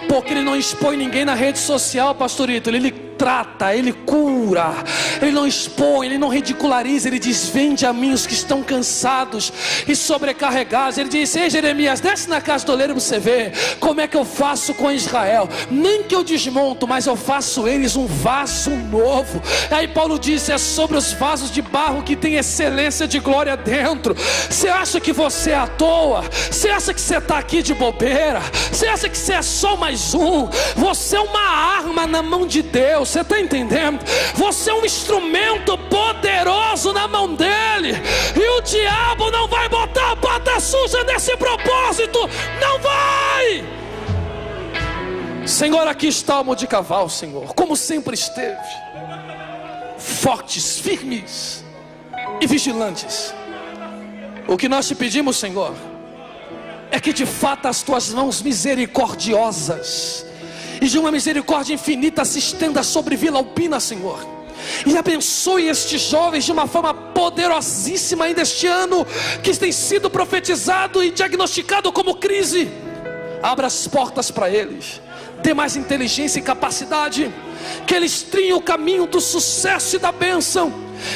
porque Ele não expõe ninguém na rede social, pastorito. Ele trata, Ele cura, Ele não expõe, Ele não ridiculariza. Ele diz: vinde a mim os que estão cansados e sobrecarregados. Ele diz: ei Jeremias, desce na casa do oleiro para você ver como é que eu faço com Israel. Nem que eu desmonto, mas eu faço eles um vaso novo. Aí Paulo diz: é sobre os vasos de barro que tem excelência de glória dentro. Você acha que você é à toa? Você acha que você está aqui de bobeira? Você acha que você é só mais um? Você é uma arma na mão de Deus. Você está entendendo? Você é um instrumento poderoso na mão dele. E o diabo não vai botar a pata suja nesse propósito. Não vai! Senhor, aqui está o almo de cavalo, Senhor, como sempre esteve, fortes, firmes e vigilantes. O que nós te pedimos, Senhor, é que de fato as tuas mãos misericordiosas e de uma misericórdia infinita se estenda sobre Vila Alpina, Senhor, e abençoe estes jovens de uma forma poderosíssima ainda este ano que tem sido profetizado e diagnosticado como crise. Abra as portas para eles, dê mais inteligência e capacidade, que eles trilhem o caminho do sucesso e da bênção,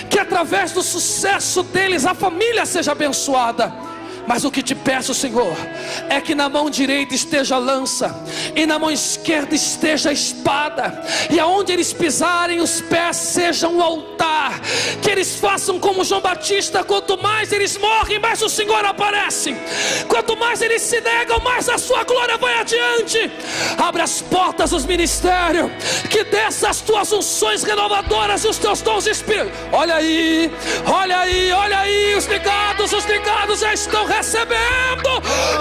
que através do sucesso deles a família seja abençoada. Mas o que te peço, Senhor, é que na mão direita esteja a lança e na mão esquerda esteja a espada, e aonde eles pisarem os pés sejam um altar. Que eles façam como João Batista: quanto mais eles morrem, mais o Senhor aparece. Quanto mais eles se negam, mais a sua glória vai adiante. Abre as portas dos ministérios, que desça as tuas unções renovadoras e os teus dons de Espírito. Olha aí, olha aí, olha aí. Os ligados já estão recebendo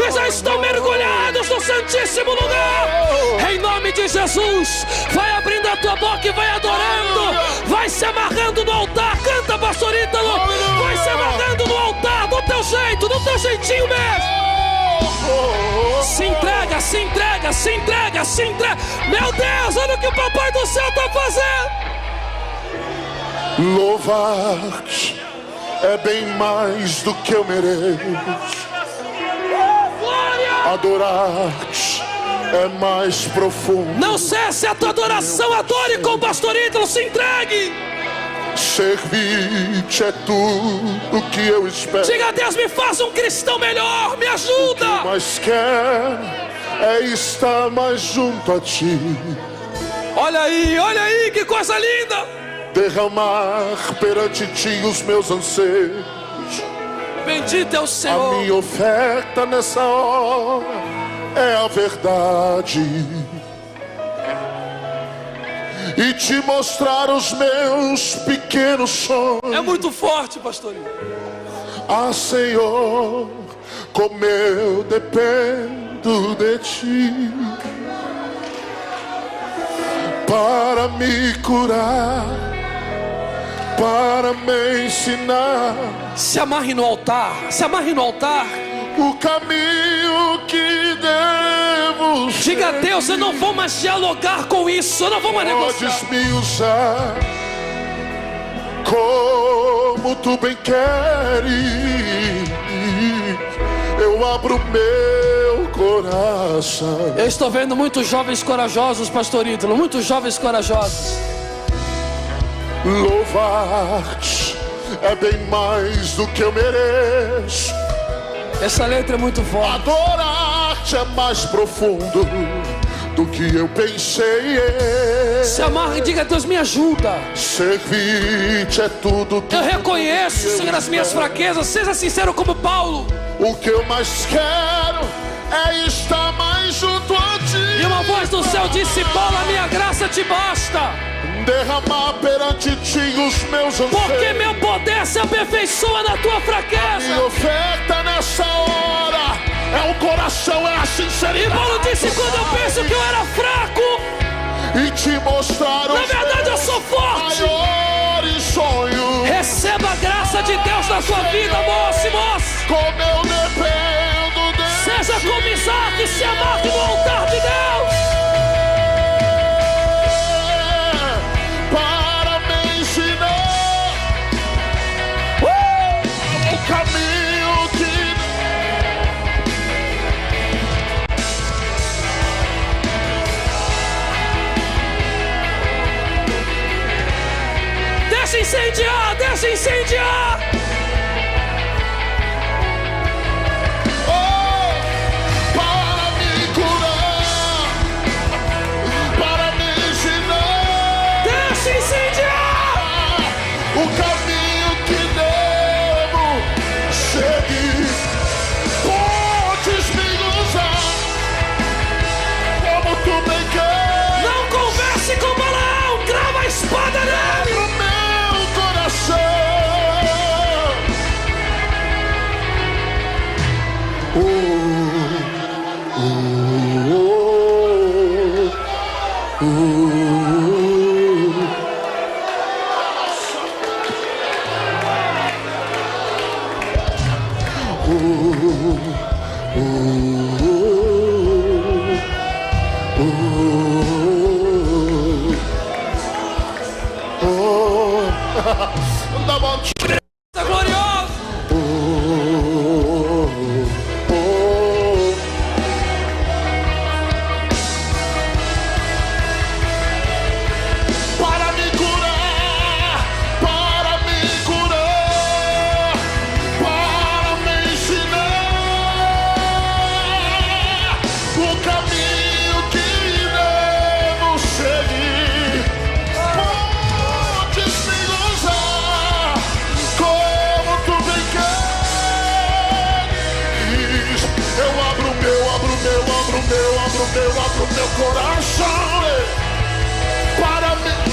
e já estão mergulhados no Santíssimo Lugar. Em nome de Jesus, vai abrindo a tua boca e vai adorando, vai se amarrando no altar. Canta, pastor Ítalo, vai se amarrando no altar, do teu jeito, do teu jeitinho mesmo. Se entrega, se entrega, se entrega, se entrega. Meu Deus, olha o que o Papai do Céu está fazendo. Louvar-te é bem mais do que eu mereço. Adorar-te é mais profundo. Não cesse a tua adoração, adore com o pastor Ítalo, se entregue. Servir-te é tudo que eu espero. Diga a Deus: me faz um cristão melhor, me ajuda. O que mais quero é estar mais junto a ti. Olha aí, que coisa linda. Derramar perante ti os meus anseios. Bendito é o Senhor. A minha oferta nessa hora é a verdade, e te mostrar os meus pequenos sonhos. É muito forte, pastor. Ah, Senhor, como eu dependo de ti para me curar, para me ensinar. Se amarre no altar, se amarre no altar. O caminho que devo seguir. Diga a Deus: eu não vou mais dialogar com isso, eu não vou mais negociar. Podes me usar como tu bem queres. Eu abro meu coração. Eu estou vendo muitos jovens corajosos, pastor Ítalo, muitos jovens corajosos. Louvar-te é bem mais do que eu mereço. Essa letra é muito forte. Adorar-te é mais profundo do que eu pensei. Se amarre e diga: Deus, me ajuda. Servir-te é tudo. Eu reconheço, Senhor, as minhas fraquezas. Seja sincero como Paulo. O que eu mais quero é estar mais junto a ti. E uma voz do céu disse: Paulo, a minha graça te basta. Derramar perante ti os meus anseios. Porque meu poder se aperfeiçoa na tua fraqueza. Minha oferta nessa hora é o coração, é a sinceridade. E Paulo disse: quando eu penso que eu era fraco, e te mostrar na verdade eu sou forte. Maiores sonhos. Receba a graça de Deus na sua vida, moço e moça. Como eu dependo de Seja como Isaac, se amarre no altar de Deus. Para me ensinar o caminho que... Deixa incendiar, deixa incendiar. Para me curar, para me ensinar Deixa incendiar. o caminho que devo seguir. Podes me usar como tu bem quer. Não converse com Balaão, crava a espada nele. Pro meu coração. Da vontade. Tá glorioso. Para me curar, para me curar, para me ensinar o caminho que devo seguir. Podes me usar como tu bem queres. Eu abro meu coração para mim.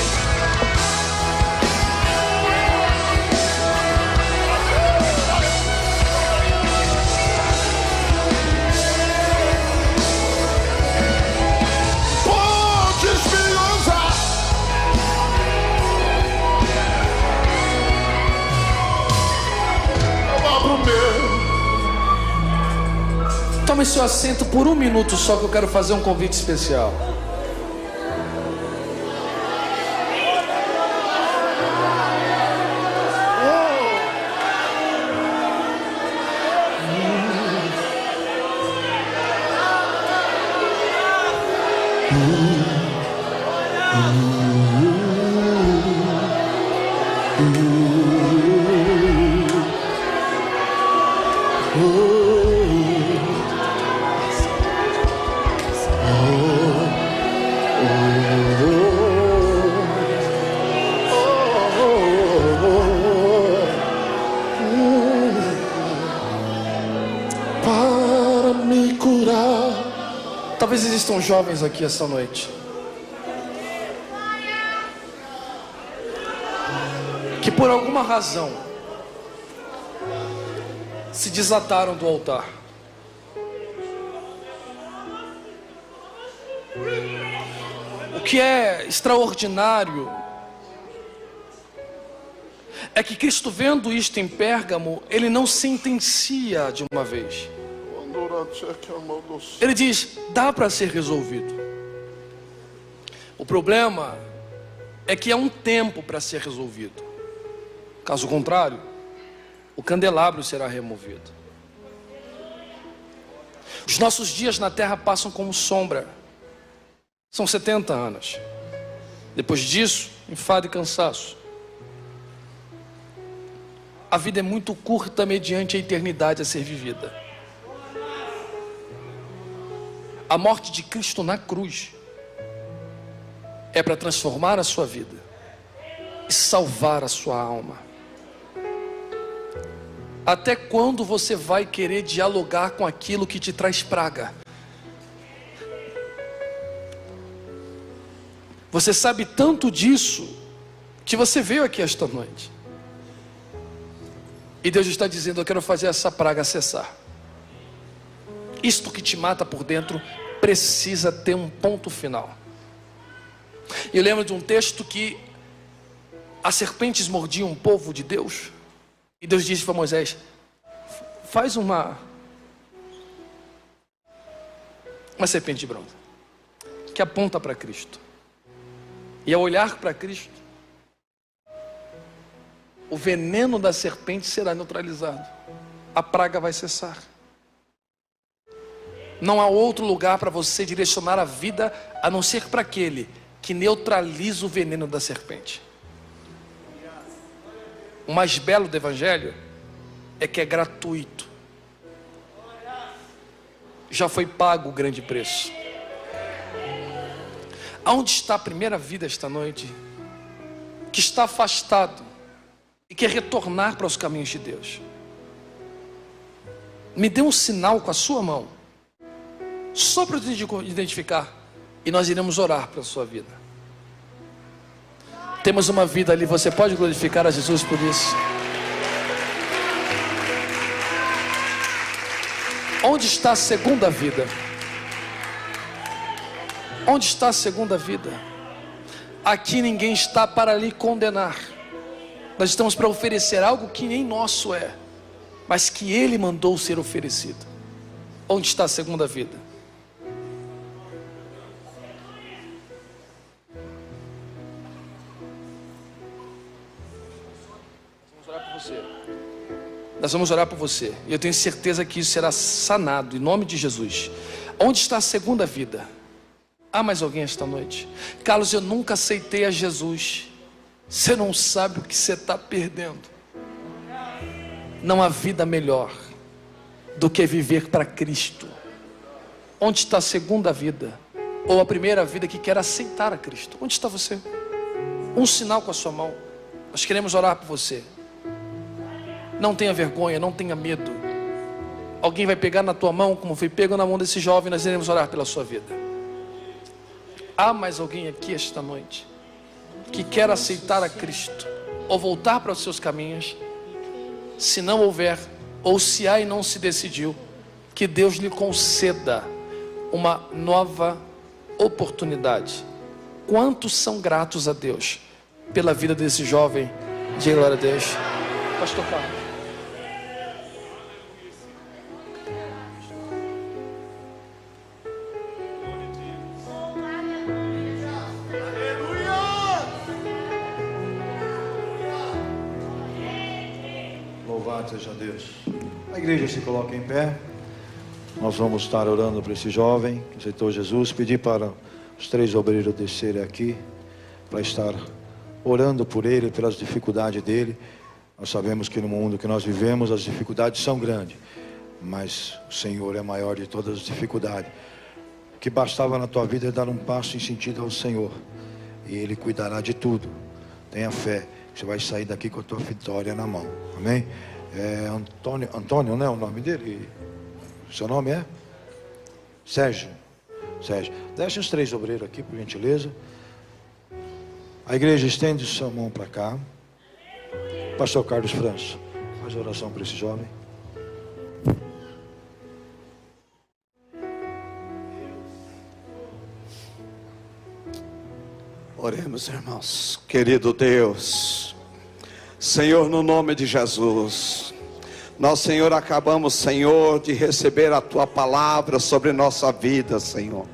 Podes me usar. Eu abro meu. Tome seu assento por 1 minuto só, que eu quero fazer um convite especial. Para me curar. Talvez existam jovens aqui esta noite que por alguma razão se desataram do altar. O que é extraordinário é que Cristo, vendo isto em Pérgamo, ele não sentencia de uma vez. Ele diz: dá para ser resolvido. O problema é que há um tempo para ser resolvido. Caso contrário, o candelabro será removido. Os nossos dias na terra passam como sombra. São 70 anos. Depois disso, enfado e cansaço. A vida é muito curta mediante a eternidade a ser vivida. A morte de Cristo na cruz é para transformar a sua vida e salvar a sua alma. Até quando você vai querer dialogar com aquilo que te traz praga? Você sabe tanto disso que você veio aqui esta noite. E Deus está dizendo: eu quero fazer essa praga cessar. Isto que te mata por dentro precisa ter um ponto final. Eu lembro de um texto que as serpentes mordiam o povo de Deus. E Deus disse para Moisés: faz uma serpente de bronze que aponta para Cristo. E ao olhar para Cristo, o veneno da serpente será neutralizado. A praga vai cessar. Não há outro lugar para você direcionar a vida a não ser para aquele que neutraliza o veneno da serpente. O mais belo do Evangelho é que é gratuito. Já foi pago o grande preço. Aonde está a primeira vida esta noite, que está afastado e quer retornar para os caminhos de Deus? Me dê um sinal com a sua mão, só para eu identificar, e nós iremos orar pela sua vida. Temos uma vida ali, você pode glorificar a Jesus por isso? Onde está a segunda vida? Onde está a segunda vida? Aqui ninguém está para lhe condenar. Nós estamos para oferecer algo que nem nosso é, mas que Ele mandou ser oferecido. Onde está a segunda vida? Nós vamos orar por você. E eu tenho certeza que isso será sanado em nome de Jesus. Onde está a segunda vida? Há mais alguém esta noite? Carlos, eu nunca aceitei a Jesus. Você não sabe o que você está perdendo. Não há vida melhor do que viver para Cristo. Onde está a segunda vida? Ou a primeira vida que quer aceitar a Cristo? Onde está você? Um sinal com a sua mão. Nós queremos orar por você. Não tenha vergonha, não tenha medo. Alguém vai pegar na tua mão, como foi pego na mão desse jovem. Nós iremos orar pela sua vida. Há mais alguém aqui esta noite que quer aceitar a Cristo ou voltar para os seus caminhos? Se não houver, ou se há e não se decidiu, que Deus lhe conceda uma nova oportunidade. Quantos são gratos a Deus pela vida desse jovem? Diga glória a Deus. Pastor Carlos. Louvado seja Deus. A igreja se coloca em pé. Nós vamos estar orando para esse jovem que aceitou Jesus. Pedir para os 3 obreiros descerem aqui para estar orando por ele, pelas dificuldades dele. Nós sabemos que no mundo que nós vivemos as dificuldades são grandes, mas o Senhor é maior de todas as dificuldades. O que bastava na tua vida é dar um passo em sentido ao Senhor, e Ele cuidará de tudo. Tenha fé que você vai sair daqui com a tua vitória na mão. Amém? É Antônio, não é o nome dele? Seu nome é? Sérgio. Deixa os 3 obreiros aqui, por gentileza. A igreja estende sua mão para cá. Pastor Carlos França, faz a oração para esse jovem. Oremos, irmãos. Querido Deus, Senhor, no nome de Jesus, nós, Senhor, acabamos, Senhor, de receber a Tua palavra sobre nossa vida, Senhor.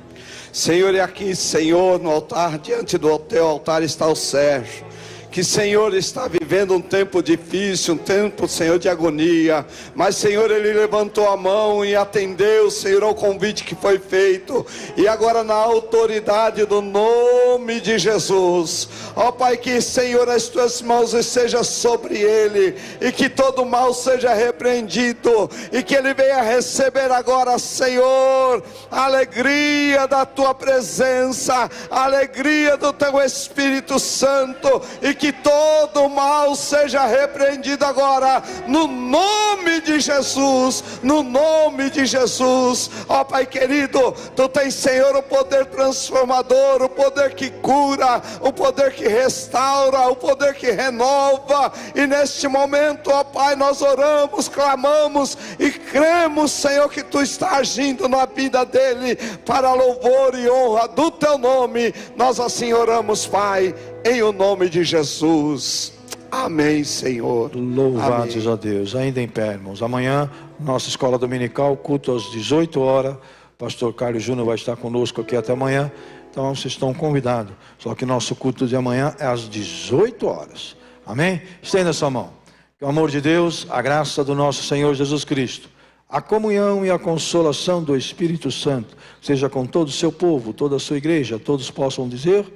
Senhor, e aqui, Senhor, no altar, diante do Teu altar está o Sérgio, que, Senhor, está vivendo vivendo um tempo difícil, um tempo, Senhor, de agonia. Mas, Senhor, ele levantou a mão e atendeu, Senhor, ao convite que foi feito. E agora, na autoridade do nome de Jesus, ó Pai, que, Senhor, as tuas mãos estejam sobre ele, e que todo mal seja repreendido, e que ele venha receber agora, Senhor, a alegria da tua presença, a alegria do teu Espírito Santo, e que todo mal seja repreendido agora, no nome de Jesus, no nome de Jesus. Ó Pai querido, tu tens, Senhor, o poder transformador, o poder que cura, o poder que restaura, o poder que renova, e neste momento, ó Pai, nós oramos, clamamos e cremos, Senhor, que tu está agindo na vida dele, para louvor e honra do teu nome. Nós assim oramos, Pai, em o nome de Jesus. Amém, Senhor. Louvados Amém. a Deus. Ainda em pé, irmãos. Amanhã, nossa escola dominical, culto às 18 horas. Pastor Carlos Júnior vai estar conosco aqui até amanhã. Então vocês estão convidados. Só que nosso culto de amanhã é às 18 horas. Amém? Estenda a sua mão. Que o amor de Deus, a graça do nosso Senhor Jesus Cristo, a comunhão e a consolação do Espírito Santo seja com todo o seu povo, toda a sua igreja. Todos possam dizer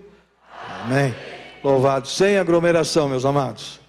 amém. Louvado, sem aglomeração, meus amados.